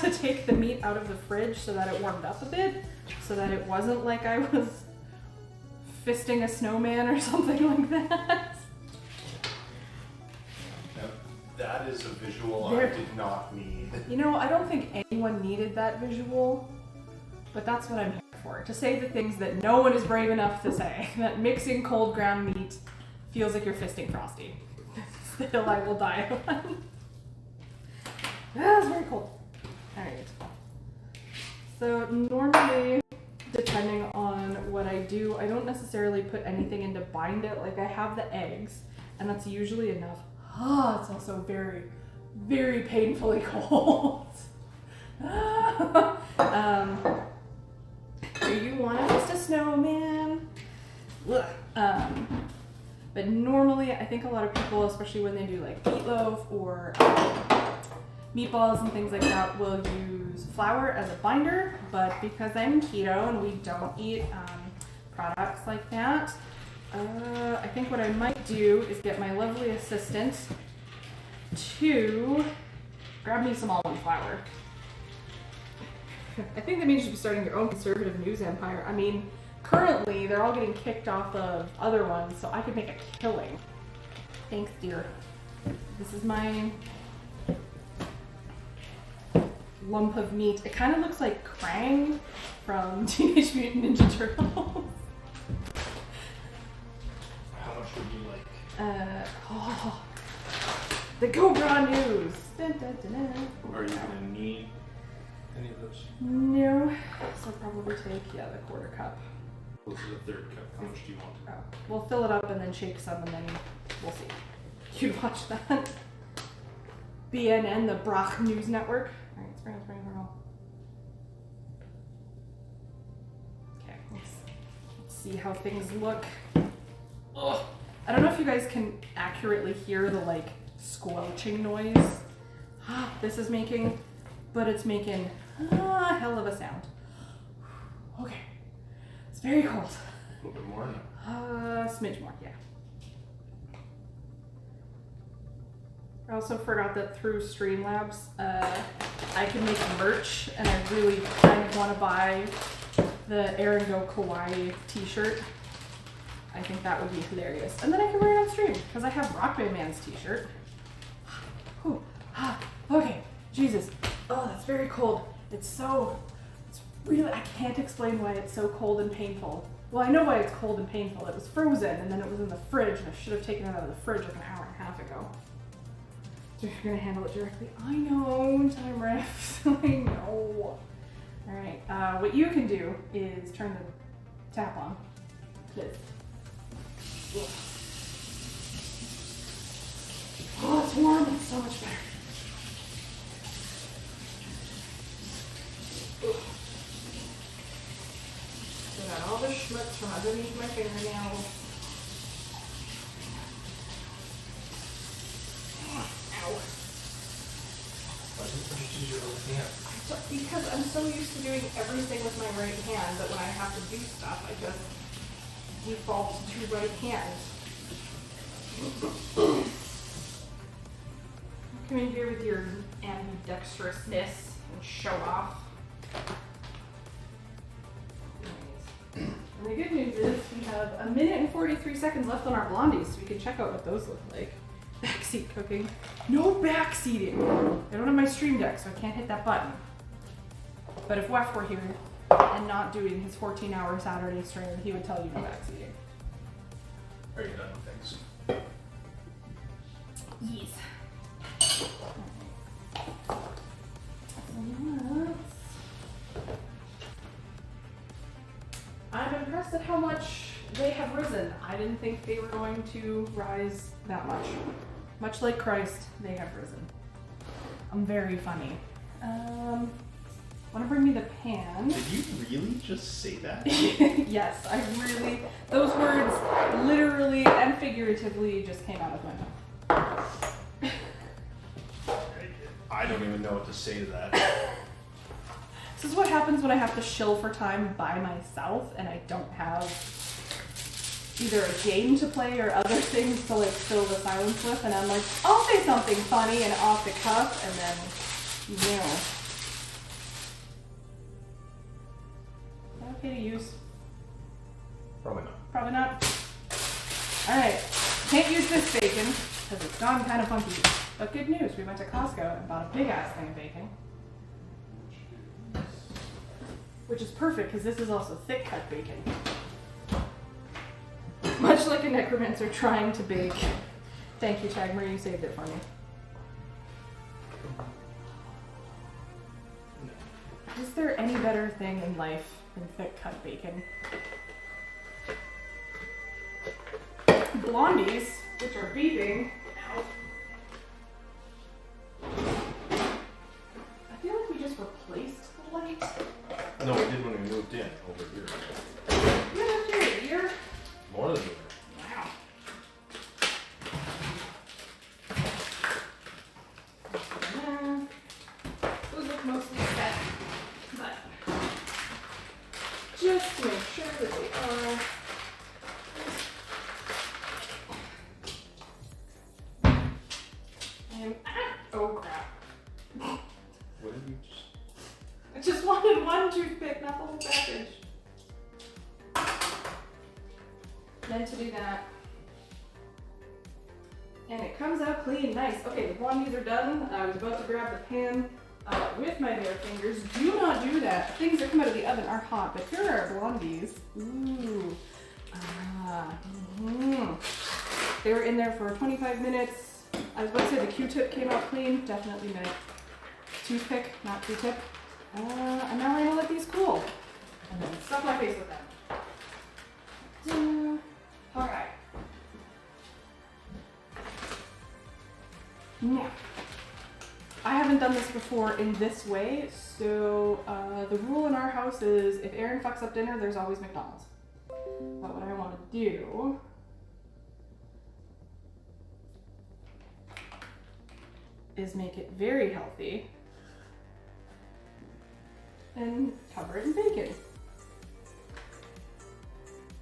to take the meat out of the fridge so that it warmed up a bit, so that it wasn't like I was fisting a snowman or something like that. Now, that is a visual There- I did not need. You know, I don't think anyone needed that visual, but that's what I'm here for. To say the things that no one is brave enough to say. That mixing cold ground meat feels like you're fisting Frosty. It's the hill I will die on. It's very cold. Alright. So normally, depending on what I do, I don't necessarily put anything in to bind it. Like I have the eggs, and that's usually enough. It's also very, very painfully cold. Do you want just a snowman? But normally, I think a lot of people, especially when they do like meatloaf or meatballs and things like that, will use flour as a binder. But because I'm keto and we don't eat products like that, I think what I might do is get my lovely assistant to grab me some almond flour. I think that means you should be starting your own conservative news empire. I mean, currently they're all getting kicked off of other ones, so I could make a killing. Thanks, dear. This is my lump of meat. It kind of looks like Krang from Teenage Mutant Ninja Turtles. How much would you like? The Cobra News. Dun, dun, dun, dun. Are you gonna need any of those? No, so probably take, the quarter cup. This is a 1/3 cup. How much do you want? We'll fill it up and then shake some and then we'll see. You'd watch that. BNN, the Brock News Network. Alright, sprinkle. Okay, let's see how things look. Ugh. I don't know if you guys can accurately hear the like squelching noise this is making, but it's making a hell of a sound. Okay, it's very cold. A little bit more now. Smidge more, yeah. I also forgot that through Streamlabs, I can make merch, and I really kind of want to buy the Aaron Go Kawaii t-shirt. I think that would be hilarious. And then I can wear it on stream, because I have Rock Band Man's t-shirt. Okay, Jesus. Oh, that's very cold. It's really, I can't explain why it's so cold and painful. Well, I know why it's cold and painful. It was frozen, and then it was in the fridge, and I should have taken it out of the fridge like an hour and a half ago. So if you're gonna handle it directly, I know, time refs, I know. Alright, what you can do is turn the tap on. Please. Oh, it's warm. It's so much better. I got all the schmutz from underneath my fingernails. Ow. Why don't you use your own hand? Because I'm so used to doing everything with my right hand that when I have to do stuff, I just default to right hand. Come in here with your ambidextrousness and show off. And the good news is we have 1 minute and 43 seconds left on our blondies, so we can check out what those look like. Backseat cooking. No backseating! I don't have my stream deck, so I can't hit that button. But if Wef were here and not doing his 14-hour Saturday stream, he would tell you no backseating. Are you done with things? Yes. I'm impressed at how much they have risen. I didn't think they were going to rise that much. Much like Christ, they have risen. I'm very funny. Want to bring me the pan? Did you really just say that? Yes, I really. Those words literally and figuratively just came out of my mouth. I don't even know what to say to that. This is what happens when I have to shill for time by myself and I don't have either a game to play or other things to like fill the silence with, and I'm like, I'll say something funny and off the cuff, and then, you know. Is that okay to use? Probably not. Probably not. Alright, can't use this bacon because it's gone kind of funky. But good news, we went to Costco and bought a big ass thing of bacon. Which is perfect because this is also thick cut bacon. Much like a necromancer trying to bake. Thank you, Tagmer, you saved it for me. Is there any better thing in life than thick cut bacon? Blondies, which are beeping. Ow. I feel like we just replaced the light. No, we did when we moved in over here. You have to a year? More than a year. Wow. Those look mostly set, but just to make sure that they are. Oh crap. What did you just... I just wanted one toothpick, not the whole package. Meant to do that. And it comes out clean, nice. Okay, the blondies are done. I was about to grab the pan with my bare fingers. Do not do that. Things that come out of the oven are hot, but here are our blondies. Ooh. They were in there for 25 minutes. I was about to say the Q-tip came out clean. Definitely meant toothpick, not Q-tip. And now I know let these cool. And then stuff my face with them. Alright. Now, I haven't done this before in this way, so the rule in our house is if Aaron fucks up dinner, there's always McDonald's. But what I want to do is make it very healthy and cover it in bacon.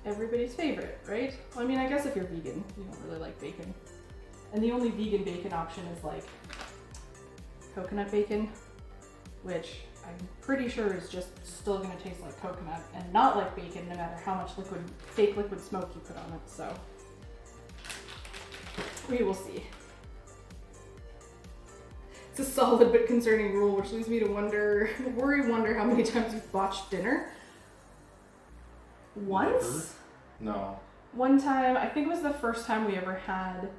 Everybody's favorite, right? Well, I mean, I guess if you're vegan, you don't really like bacon. And the only vegan bacon option is like coconut bacon, which I'm pretty sure is just still gonna taste like coconut and not like bacon no matter how much fake liquid smoke you put on it, so we will see. It's a solid but concerning rule, which leads me to wonder how many times you've botched dinner. Once? No. One time, I think it was the first time we ever had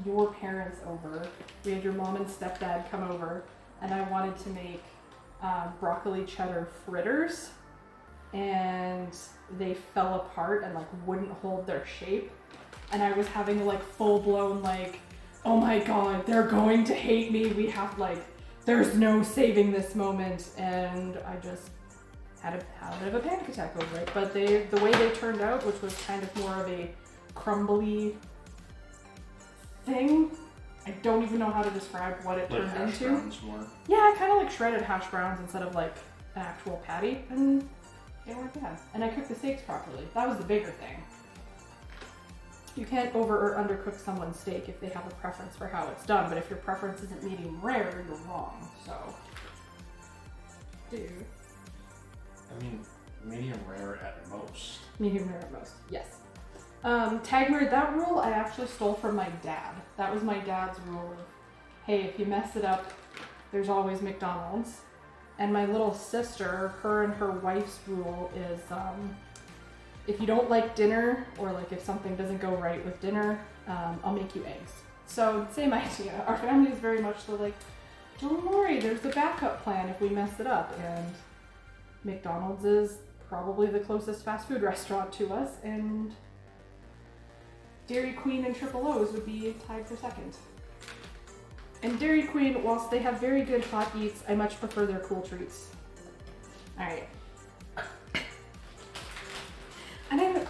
your parents over. We had your mom and stepdad come over, and I wanted to make broccoli cheddar fritters. and they fell apart and like wouldn't hold their shape. And I was having like full blown like, oh my god, they're going to hate me. We have like, there's no saving this moment. And I just had a bit of a panic attack over it. But the way they turned out, which was kind of more of a crumbly thing, I don't even know how to describe what it Like turned hash into. browns more. Yeah, kind of like shredded hash browns instead of like an actual patty, and they weren't bad. And I cooked the steaks properly. That was the bigger thing. You can't over or undercook someone's steak if they have a preference for how it's done, but if your preference isn't medium rare, you're wrong. So, dude, I mean, medium rare at most. medium rare at most. Yes. Tagmer, that rule I actually stole from my dad. That was my dad's rule of, hey, if you mess it up, there's always McDonald's. And my little sister, her and her wife's rule is, if you don't like dinner, or like if something doesn't go right with dinner, I'll make you eggs. So same idea. Our family is very much the like, don't worry, there's a backup plan if we mess it up. And McDonald's is probably the closest fast food restaurant to us, and Dairy Queen and Triple O's would be tied for second. And Dairy Queen, whilst they have very good hot eats, I much prefer their cool treats. Alright. And then,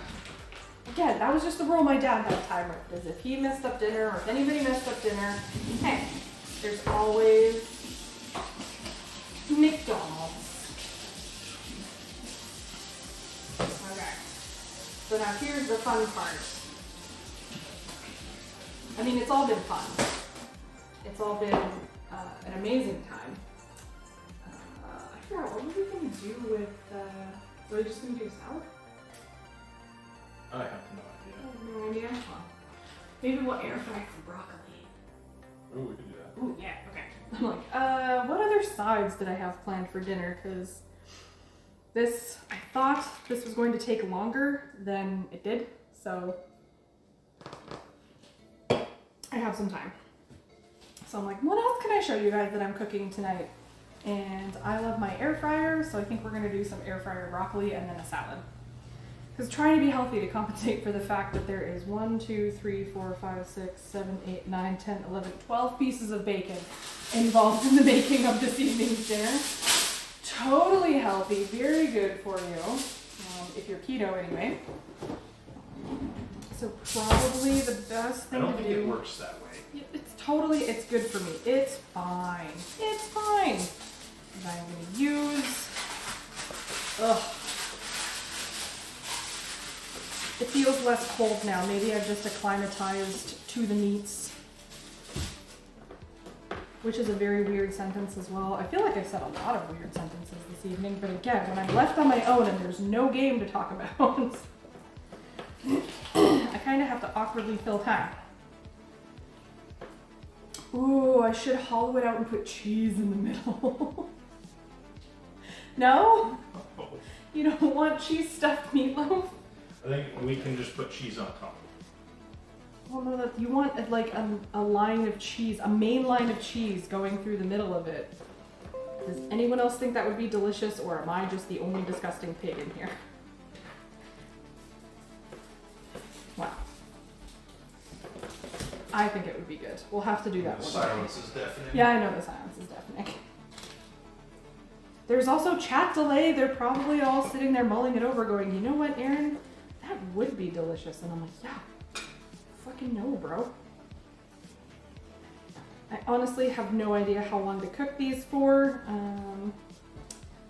again, that was just the rule my dad had timer, is if he messed up dinner, or if anybody messed up dinner, hey, there's always McDonald's. Okay. So now here's the fun part. I mean, it's all been fun. It's all been an amazing time. I forgot, what were we going to do with, were we just going to do salad? I have no idea. I have no idea. Well, maybe we'll air fry some broccoli. Ooh, we could do that. Ooh, yeah, okay. I'm like, what other sides did I have planned for dinner? Because I thought this was going to take longer than it did, so I have some time. So I'm like, what else can I show you guys that I'm cooking tonight? And I love my air fryer, so I think we're gonna do some air fryer broccoli and then a salad. Because trying to be healthy to compensate for the fact that there is 1, 2, 3, 4, 5, 6, 7, 8, 9, 10, 11, 12 pieces of bacon involved in the making of this evening's dinner. Totally healthy, very good for you, if you're keto anyway. So probably the best I thing don't to think do. it works that way. It's good for me. It's fine. It's fine. And I'm gonna use, it feels less cold now. Maybe I've just acclimatized to the meats. Which is a very weird sentence as well. I feel like I've said a lot of weird sentences this evening, but again, when I'm left on my own and there's no game to talk about, I kind of have to awkwardly fill time. Ooh, I should hollow it out and put cheese in the middle. No? Oh. You don't want cheese stuffed meatloaf? I think we can just put cheese on top. Well, no, that you want like a line of cheese, a main line of cheese going through the middle of it. Does anyone else think that would be delicious, or am I just the only disgusting pig in here? Wow. I think it would be good. We'll have to do that The one. silence is deafening. Yeah, I know the silence is deafening. There's also chat delay. They're probably all sitting there mulling it over going, you know what, Aaron? That would be delicious. And I'm like, yeah, fucking no, bro. I honestly have no idea how long to cook these for.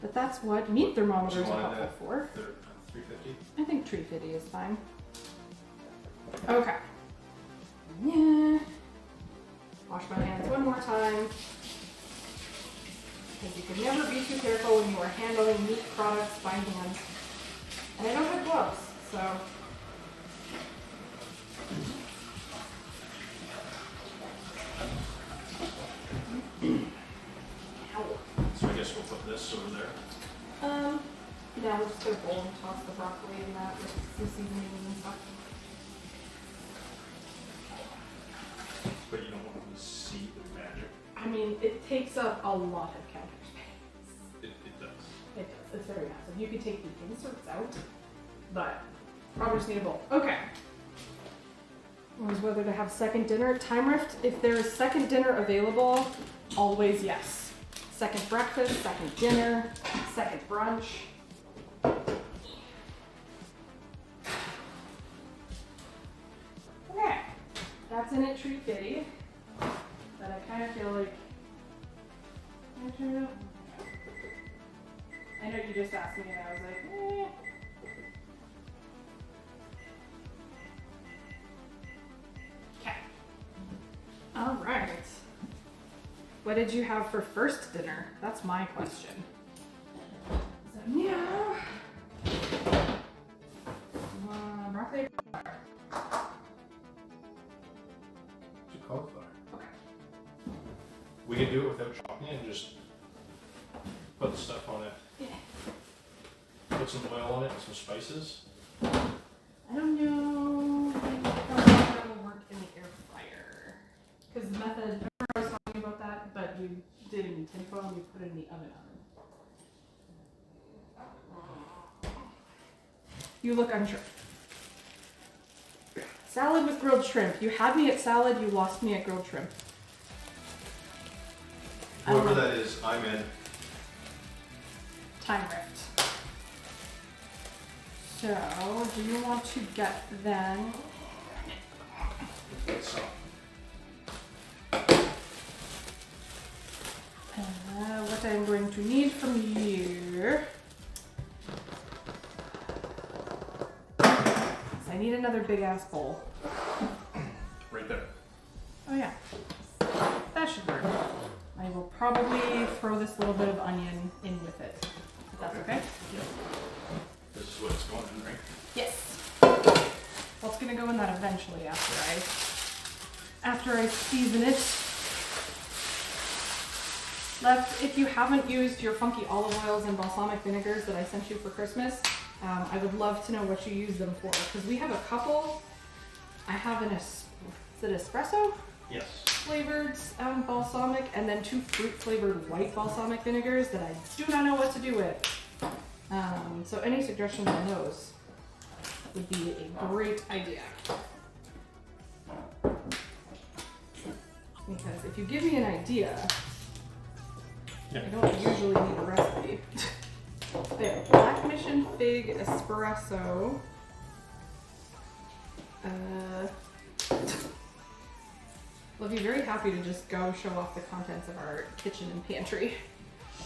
But that's what meat thermometers are helpful for. They're 350. I think 350 is fine. Okay. Yeah. Wash my hands one more time. Because you can never be too careful when you are handling meat products by hand. And I don't have gloves, so. Ow. So I guess we'll put this over there. Yeah, we'll just get a bowl and toss the broccoli in that with some seasonings and stuff. But you don't want to see the magic. I mean, it takes up a lot of counter space. It does. It does. it's very massive. You could take the inserts out, but probably just need a bowl. Okay. Was whether to have second dinner. Time Rift, if there is second dinner available, always yes. Second breakfast, second dinner, second brunch. Okay, that's an it treat bitty. But I kind of feel like, I know you just asked me and I was like, eh. Okay. All right. What did you have for first dinner? That's my question. So, yeah. Broccoli. Cauliflower. Okay. We could do it without chopping it and just put the stuff on it. Yeah. Put some oil on it and some spices. I don't know. I don't know if that will work in the air fryer. Because the method, remember I was talking about that, but you did it in tinfoil and you put it in the oven. You look unsure. Salad with grilled shrimp. You had me at salad, you lost me at grilled shrimp. Whoever that is, I'm in. Time Rift. So, do you want to get then? So, What I'm going to need from you. I need another big ass bowl. Right there. Oh yeah. That should work. I will probably throw this little bit of onion in with it. If that's okay? This is what it's going in, right? Yes. Well, it's gonna go in that eventually after I season it. Left, if you haven't used your funky olive oils and balsamic vinegars that I sent you for Christmas, I would love to know what you use them for, because we have a couple. I have is it espresso Yes. flavored balsamic, and then 2 fruit flavored white balsamic vinegars that I do not know what to do with. So any suggestions on those would be a great idea. Because if you give me an idea, I don't usually need a recipe. There, Black Mission Fig Espresso. We'll be very happy to just go show off the contents of our kitchen and pantry.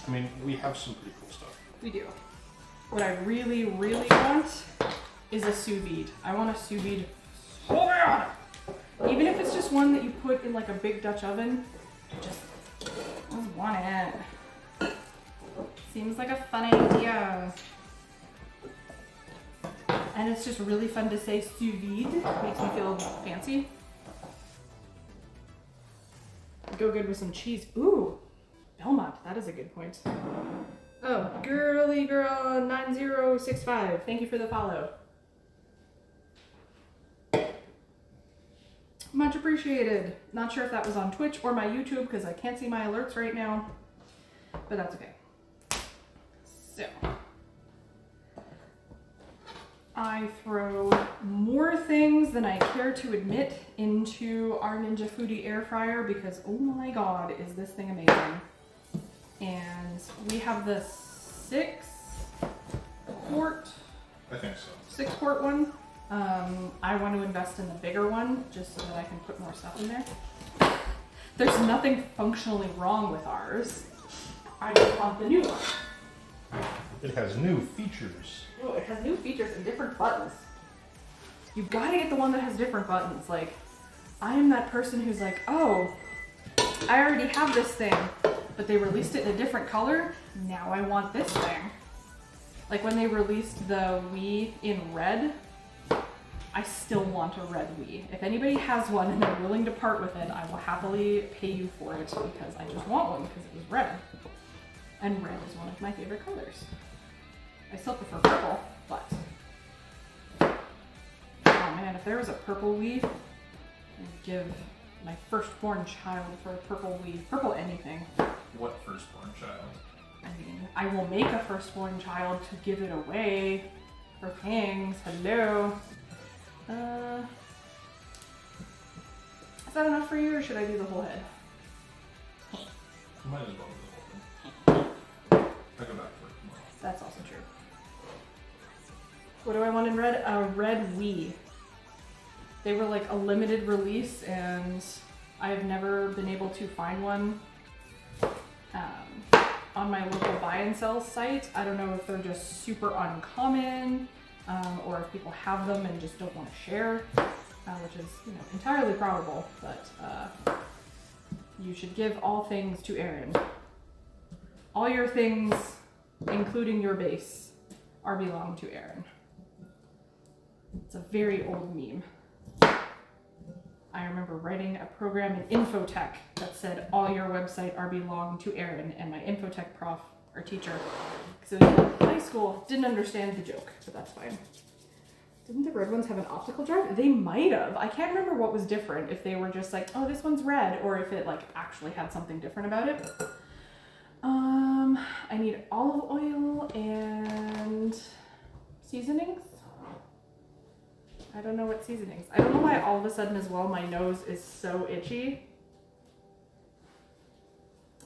I mean, we have some pretty cool stuff. We do. What I really, really want is a sous vide. I want a sous vide so bad. Even if it's just one that you put in like a big Dutch oven, I just want it. Seems like a fun idea. And it's just really fun to say sous vide. Makes me feel fancy. Go good with some cheese. Ooh, Belmont. That is a good point. Oh, girly girl 9065. Thank you for the follow. Much appreciated. Not sure if that was on Twitch or my YouTube because I can't see my alerts right now, but that's okay. So, I throw more things than I care to admit into our Ninja Foodi air fryer because, oh my god, is this thing amazing. And we have the 6-quart. I think so. 6-quart one. I want to invest in the bigger one just so that I can put more stuff in there. There's nothing functionally wrong with ours. I just want the new one. It has new features. Oh, it has new features and different buttons. You gotta get the one that has different buttons. Like, I am that person who's like, oh, I already have this thing, but they released it in a different color. Now I want this thing. Like when they released the Wii in red, I still want a red Wii. If anybody has one and they're willing to part with it, I will happily pay you for it because I just want one because it was red. And red is one of my favorite colors. I still prefer purple, but... Oh man, if there was a purple Wii, I'd give my firstborn child for a purple Wii. Purple anything. What firstborn child? I mean, I will make a firstborn child to give it away for things. Hello. Is that enough for you, or should I do the whole head? Might as well do the whole thing. I go back for it tomorrow. That's also true. What do I want in red? A red Wii. They were like a limited release, and I have never been able to find one on my local buy and sell site. I don't know if they're just super uncommon, or if people have them and just don't want to share, which is, you know, entirely probable. But you should give all things to Aaron. All your things, including your base, belong to Aaron. It's a very old meme. I remember writing a program in Infotech that said all your website belong to Aaron, and my Infotech prof or teacher, because it was in high school, didn't understand the joke, but that's fine. Didn't the red ones have an optical drive? They might have. I can't remember what was different, if they were just like, oh, this one's red, or if it like actually had something different about it. I need olive oil and seasonings. I don't know what seasonings. I don't know why all of a sudden as well my nose is so itchy.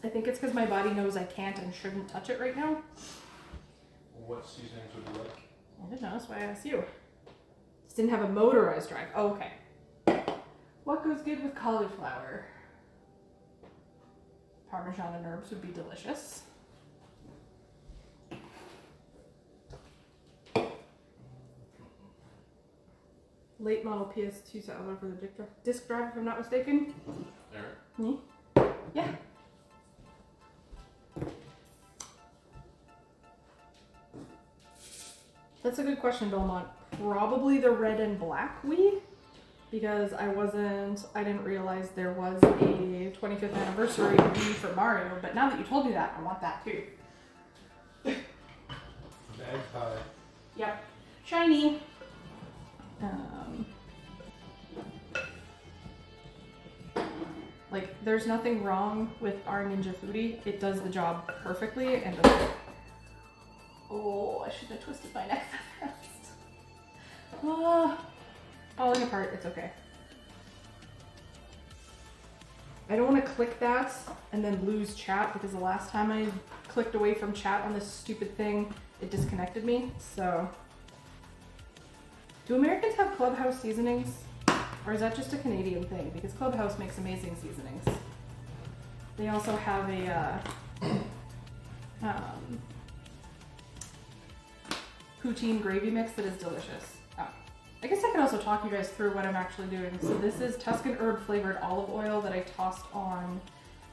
I think it's because my body knows I can't and shouldn't touch it right now. What seasonings would you like? I didn't know, that's why I asked you. Just didn't have a motorized drive. Oh, okay. What goes good with cauliflower? Parmesan and herbs would be delicious. Late model PS2 settler for the disc drive, if I'm not mistaken. Aaron? Me? Yeah. That's a good question, Belmont. Probably the red and black Wii, because I didn't realize there was a 25th anniversary Wii for Mario, but now that you told me that, I want that too. Bag pie. Yep. Shiny. Like, there's nothing wrong with our Ninja Foodie. It does the job perfectly, and oh, I shouldn't have twisted my neck that fast. Falling apart, it's okay. I don't want to click that and then lose chat, because the last time I clicked away from chat on this stupid thing, it disconnected me, so. Do Americans have Clubhouse seasonings? Or is that just a Canadian thing? Because Clubhouse makes amazing seasonings. They also have a poutine gravy mix that is delicious. Oh. I guess I can also talk you guys through what I'm actually doing. So this is Tuscan herb flavored olive oil that I tossed on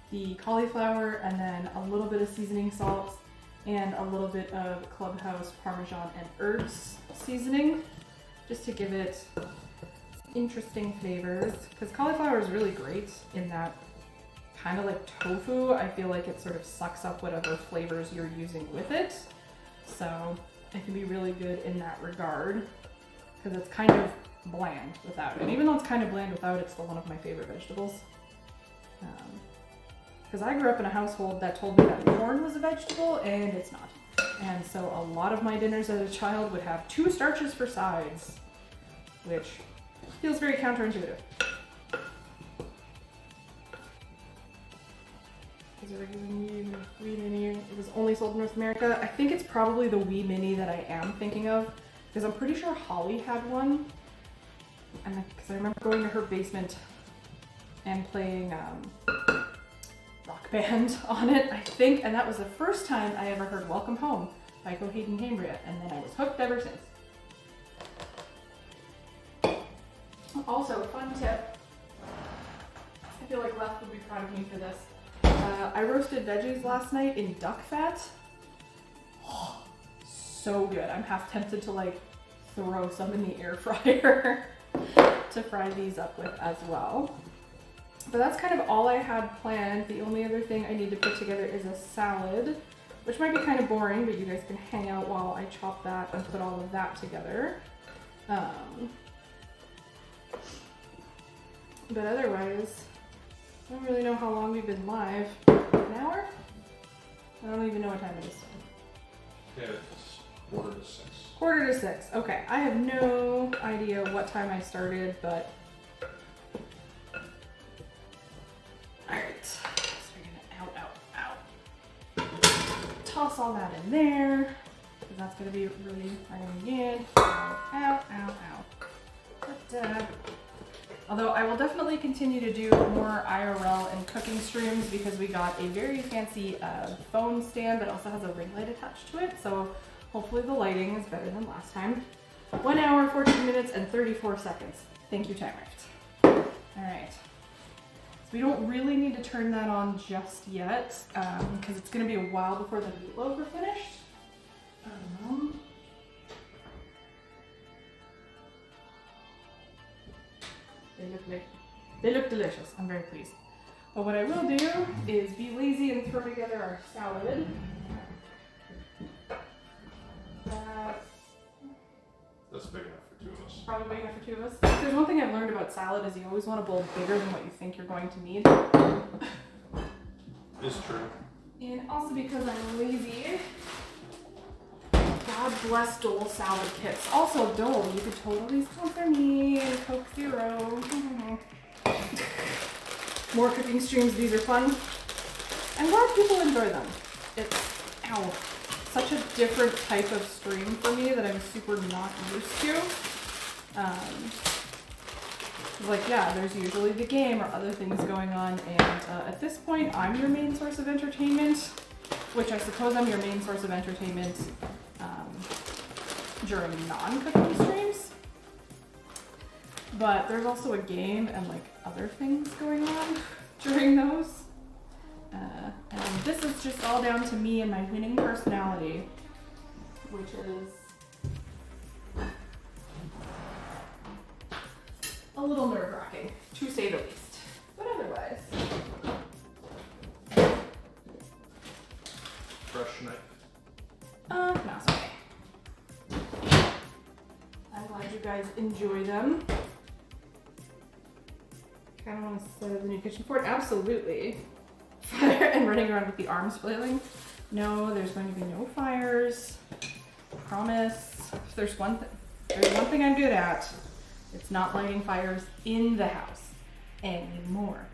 the cauliflower, and then a little bit of seasoning salt and a little bit of Clubhouse Parmesan and herbs seasoning, just to give it interesting flavors, because cauliflower is really great in that, kind of like tofu, I feel like it sort of sucks up whatever flavors you're using with it, so it can be really good in that regard, because it's kind of bland without it. And even though it's kind of bland without it, it's still one of my favorite vegetables, because I grew up in a household that told me that corn was a vegetable, and it's not. And so a lot of my dinners as a child would have 2 starches for sides, which feels very counterintuitive. Is it giving you the Wii Mini? It was only sold in North America. I think it's probably the Wii Mini that I am thinking of, because I'm pretty sure Holly had one. And because I remember going to her basement and playing Rock Band on it, I think, and that was the first time I ever heard Welcome Home by Coheed and Cambria, and then I was hooked ever since. Also, fun tip. I feel like Left would be proud of me for this. I roasted veggies last night in duck fat. Oh, so good. I'm half tempted to like throw some in the air fryer to fry these up with as well. But that's kind of all I had planned. The only other thing I need to put together is a salad, which might be kind of boring, but you guys can hang out while I chop that and put all of that together. But otherwise, I don't really know how long we've been live. An hour? I don't even know what time it is. Yeah, it's 5:45. 5:45. Okay, I have no idea what time I started, but alright. So we're gonna out. Toss all that in there. Because that's gonna be really again. Ow. Da-da. Although I will definitely continue to do more IRL and cooking streams because we got a very fancy phone stand that also has a ring light attached to it. So hopefully the lighting is better than last time. 1 hour, 14 minutes, and 34 seconds. Thank you, Time Rift. Alright. So we don't really need to turn that on just yet because it's going to be a while before the meatloaf are finished. They look delicious. I'm very pleased. But what I will do is be lazy and throw together our salad. That's big enough for 2 of us. Probably big enough for 2 of us. If there's one thing I've learned about salad is you always want a bowl bigger than what you think you're going to need. It's true. And also because I'm lazy. God bless Dole salad kits. Also, Dole, you could totally sponsor me. Coke Zero. More cooking streams. These are fun. I'm glad people enjoy them. It's, such a different type of stream for me that I'm super not used to. Like, yeah, there's usually the game or other things going on, and at this point, I'm your main source of entertainment, which I suppose I'm your main source of entertainment during non-cooking streams. But there's also a game and like other things going on during those. And this is just all down to me and my winning personality, which is a little nerve-wracking, to say the least. But otherwise. Fresh knife. No, it's okay. I'm glad you guys enjoy them. Kind of want to set up the new kitchen for it. Absolutely. And running around with the arms flailing. No, there's going to be no fires. Promise. If there's one thing I'm good at. It's not lighting fires in the house anymore.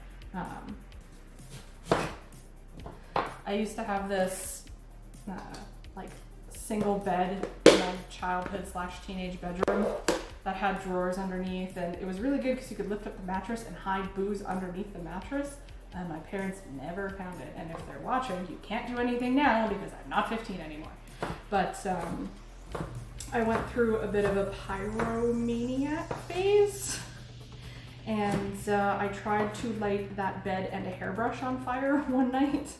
I used to have this like single bed in my childhood / teenage bedroom that had drawers underneath, and it was really good because you could lift up the mattress and hide booze underneath the mattress. And my parents never found it, and if they're watching, you can't do anything now because I'm not 15 anymore. But I went through a bit of a pyromaniac phase, and I tried to light that bed and a hairbrush on fire one night.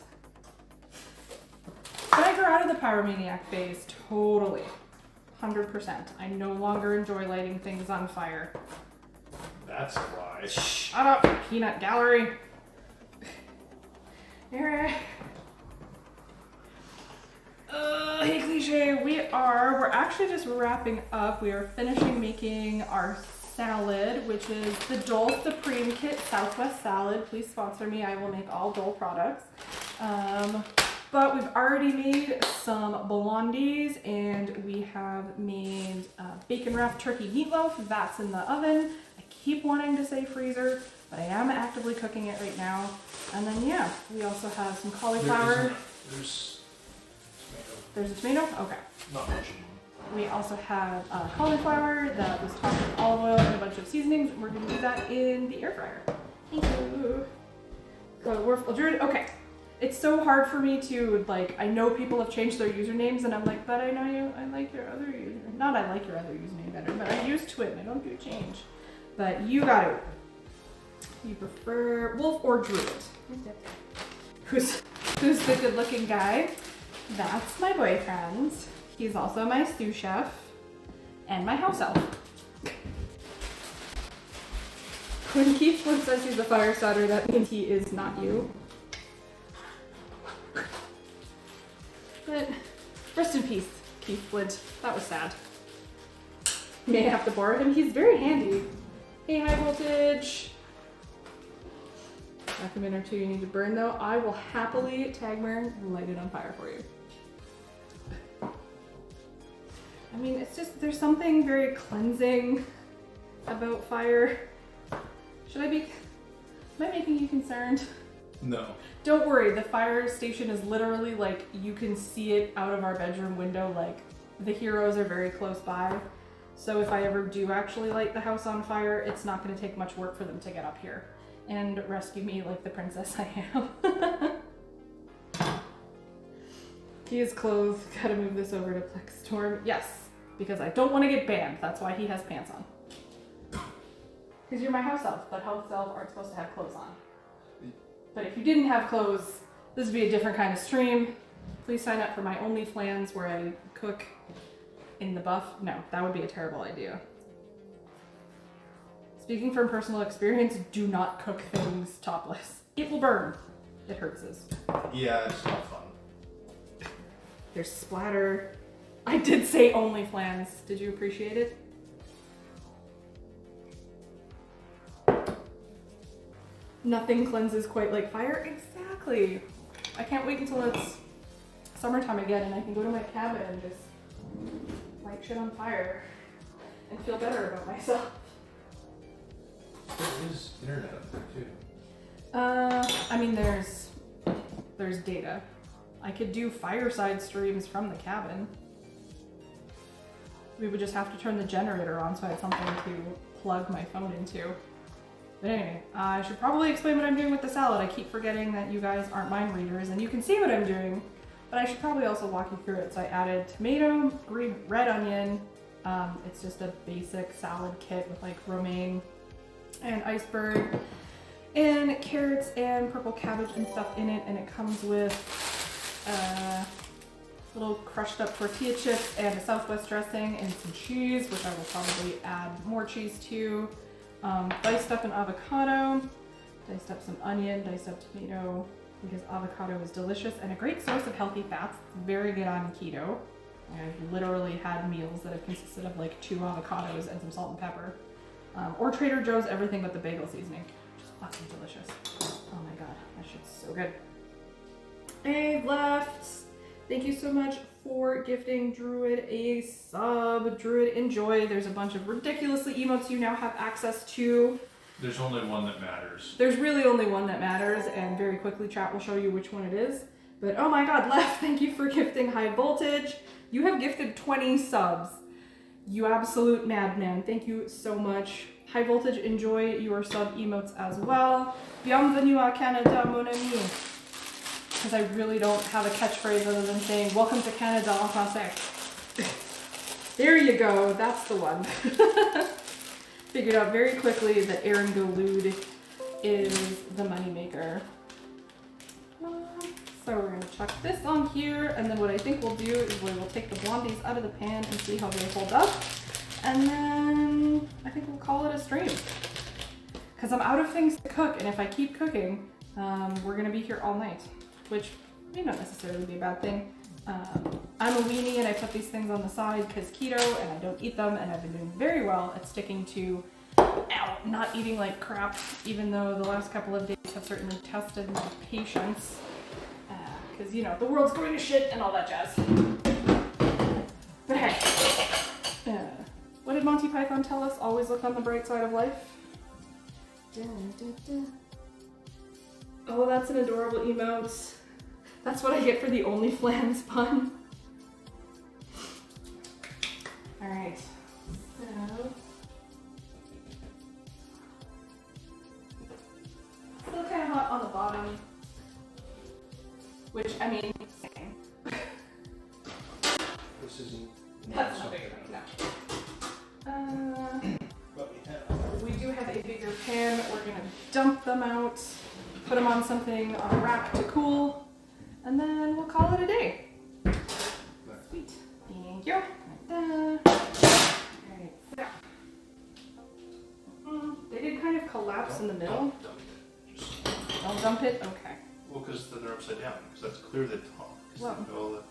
But I grew out of the pyromaniac phase totally, 100%. I no longer enjoy lighting things on fire. That's why. Shut up, peanut gallery. Alright. Hey Cliche, we're actually just wrapping up. We are finishing making our salad, which is the Dole Supreme Kit Southwest Salad. Please sponsor me, I will make all Dole products. But we've already made some blondies, and we have made bacon wrapped turkey meatloaf. That's in the oven. I keep wanting to say freezer, but I am actively cooking it right now. And then, yeah, we also have some cauliflower. There's a tomato? Okay. Not much. We also have cauliflower that was tossed with olive oil and a bunch of seasonings. And we're going to do that in the air fryer. Thank you. Okay. It's so hard for me to, like, I know people have changed their usernames, and I'm like, but I like your other username. Not I like your other username better, but I'm used to it, and I don't do change. But you got it. You prefer Wolf or Druid? Who's the good-looking guy? That's my boyfriend. He's also my sous chef and my house elf. When Keith Flint says he's the fire starter, that means he is not you. But rest in peace, Keith Flint. That was sad. May have to borrow him. He's very handy. Hey, high voltage. Back a minute or two you need to burn though. I will happily, Tagmer, light it on fire for you. I mean, it's just, there's something very cleansing about fire. Am I making you concerned? No. Don't worry, the fire station is literally like, you can see it out of our bedroom window, like the heroes are very close by. So if I ever do actually light the house on fire, it's not gonna take much work for them to get up here and rescue me like the princess I am. He is clothed, gotta move this over to Plex Storm. Yes, because I don't wanna get banned, that's why he has pants on. Because you're my house elf, but house elves aren't supposed to have clothes on. But if you didn't have clothes, this would be a different kind of stream. Please sign up for my OnlyFans where I cook in the buff. No, that would be a terrible idea. Speaking from personal experience, do not cook things topless. It will burn. It hurts us. Yeah, it's not fun. There's splatter. I did say OnlyFans. Did you appreciate it? Nothing cleanses quite like fire. Exactly. I can't wait until it's summertime again and I can go to my cabin and just light shit on fire and feel better about myself. There is internet up there too. I mean, there's data. I could do fireside streams from the cabin. We would just have to turn the generator on so I had something to plug my phone into. But anyway, I should probably explain what I'm doing with the salad. I keep forgetting that you guys aren't mind readers and you can see what I'm doing, but I should probably also walk you through it. So I added tomato, red onion. It's just a basic salad kit with like romaine and iceberg and carrots and purple cabbage and stuff in it. And it comes with little crushed up tortilla chips and a Southwest dressing and some cheese, which I will probably add more cheese to. Diced up an avocado, diced up some onion, diced up tomato, because avocado is delicious and a great source of healthy fats. It's very good on keto. I've literally had meals that have consisted of like 2 avocados and some salt and pepper. Or Trader Joe's everything but the bagel seasoning, which is fucking delicious. Oh my god, that shit's so good. I've left. Thank you so much for gifting Druid a sub. Druid, enjoy. There's a bunch of ridiculously emotes you now have access to. There's only one that matters. There's really only one that matters, and very quickly chat will show you which one it is. But oh my god, Left, thank you for gifting High Voltage. You have gifted 20 subs. You absolute madman. Thank you so much. High Voltage, enjoy your sub emotes as well. Bienvenue à Canada, mon ami. Because I really don't have a catchphrase other than saying, welcome to Canada en français. There you go, that's the one. Figured out very quickly that Aaron Golude is the moneymaker. So we're going to chuck this on here, and then what I think we'll do is we will take the blondies out of the pan and see how they hold up. And then I think we'll call it a stream. Because I'm out of things to cook, and if I keep cooking, we're going to be here all night. Which may not necessarily be a bad thing. I'm a weenie and I put these things on the side because keto and I don't eat them, and I've been doing very well at sticking to not eating like crap, even though the last couple of days have certainly tested my patience. Because, you know, the world's going to shit and all that jazz. But hey, what did Monty Python tell us? Always look on the bright side of life. Oh, that's an adorable emote. That's what I get for the OnlyFans pun. Alright. So. Still kind of hot on the bottom. Which, I mean, same. This isn't. That's not big enough, no. But we have. We do have a bigger pan. We're gonna dump them out. Put them on something on a rack to cool, and then we'll call it a day. Sweet. Thank you. Like that. Alright, so. They did kind of collapse in the middle. Don't dump it. Just, Don't dump it? Okay. well, because then they're upside down. Because that's clear the top. Well. All the,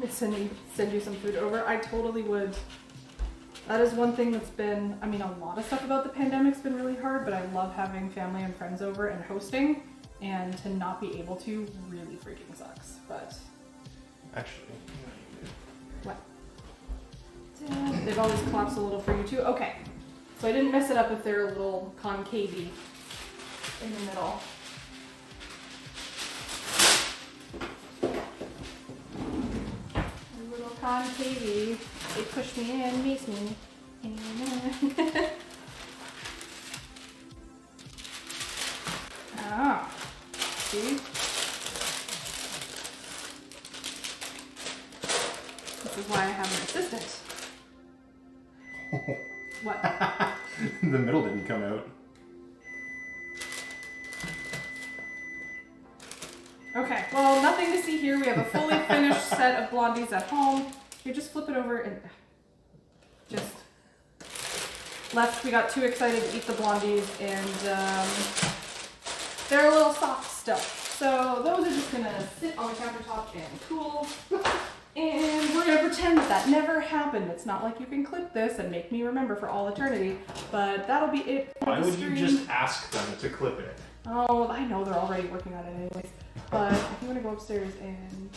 Send you some food over. I totally would that is one thing that's been, I mean, a lot of stuff about the pandemic's been really hard, but I love having family and friends over and hosting, and to not be able to really freaking sucks, but. Actually. What? They've always collapsed a little for you too? Okay. So I didn't mess it up if they're a little concavey in the middle. A little concavey. They push me in, makes me. Ah. See? This is why I have an assistant. What? The middle didn't come out. Okay, well, nothing to see here. We have a fully finished set of blondies at home. You just flip it over and just left. We got too excited to eat the blondies, and they're a little soft still. So those are just gonna sit on the countertop and cool. And we're gonna pretend that that never happened. It's not like you can clip this and make me remember for all eternity, but that'll be it for Why the would stream. you just ask them to clip it? Oh, I know they're already working on it anyways. But if you want to go upstairs and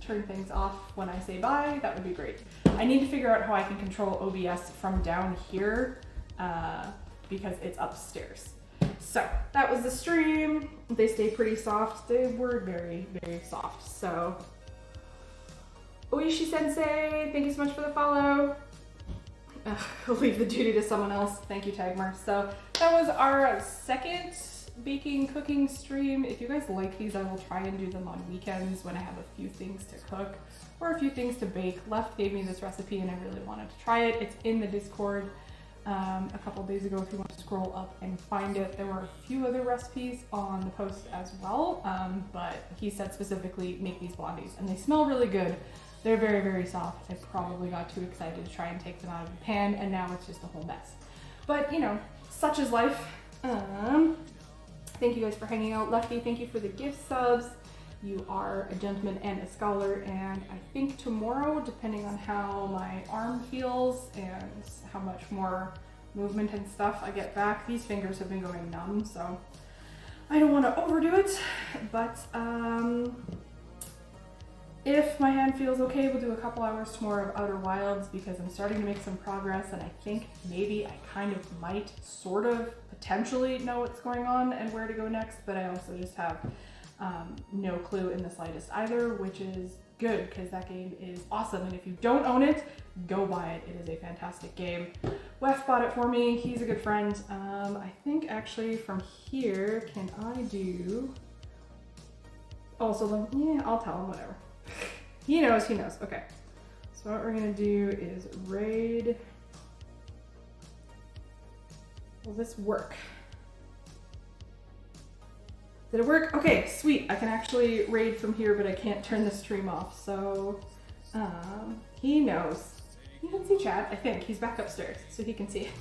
turn things off when I say bye, that would be great. I need to figure out how I can control OBS from down here because it's upstairs. So that was the stream. They stay pretty soft. They were very, very soft. So Oishi Sensei, thank you so much for the follow. I'll leave the duty to someone else. Thank you, Tagmar. So that was our second baking cooking stream. If you guys like these, I will try and do them on weekends when I have a few things to cook or a few things to bake. Left gave me this recipe and I really wanted to try it. It's in the Discord a couple days ago if you want to scroll up and find it. There were a few other recipes on the post as well, but he said specifically make these blondies and they smell really good. They're very, very soft. I probably got too excited to try and take them out of the pan and now it's just a whole mess. But you know, such is life. Thank you guys for hanging out. Lefty, thank you for the gift subs. You are a gentleman and a scholar, and I think tomorrow, depending on how my arm feels and how much more movement and stuff I get back, these fingers have been going numb, so I don't want to overdo it, but if my hand feels okay, we'll do a couple hours more of Outer Wilds because I'm starting to make some progress and I think maybe I kind of might sort of potentially know what's going on and where to go next, but I also just have no clue in the slightest either, which is good because that game is awesome, and if you don't own it, go buy it. It is a fantastic game. Wef bought it for me. He's a good friend. I think actually from here, can I do... Oh, so then, yeah, I'll tell him, whatever. He knows, he knows. Okay. So what we're gonna do is raid... Will this work? Did it work? Okay, sweet. I can actually raid from here, but I can't turn the stream off. So, he knows. He can see chat, I think. He's back upstairs, so he can see it.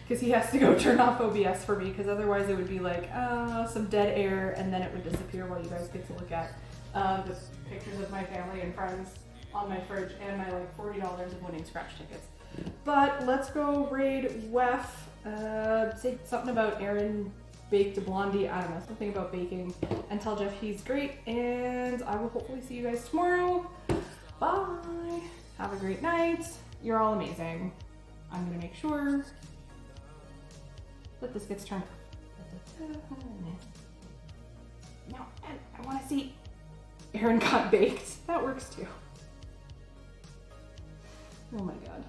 Because he has to go turn off OBS for me, because otherwise it would be like, some dead air, and then it would disappear while you guys get to look at the pictures of my family and friends on my fridge, and my like $40 of winning scratch tickets. But let's go raid Wef. Say something about Aaron baked a blondie, I don't know, something about baking, and tell Jeff he's great, and I will hopefully see you guys tomorrow. Bye! Have a great night. You're all amazing. I'm gonna make sure that this gets turned off. No, I wanna see Aaron got baked. That works too. Oh my god.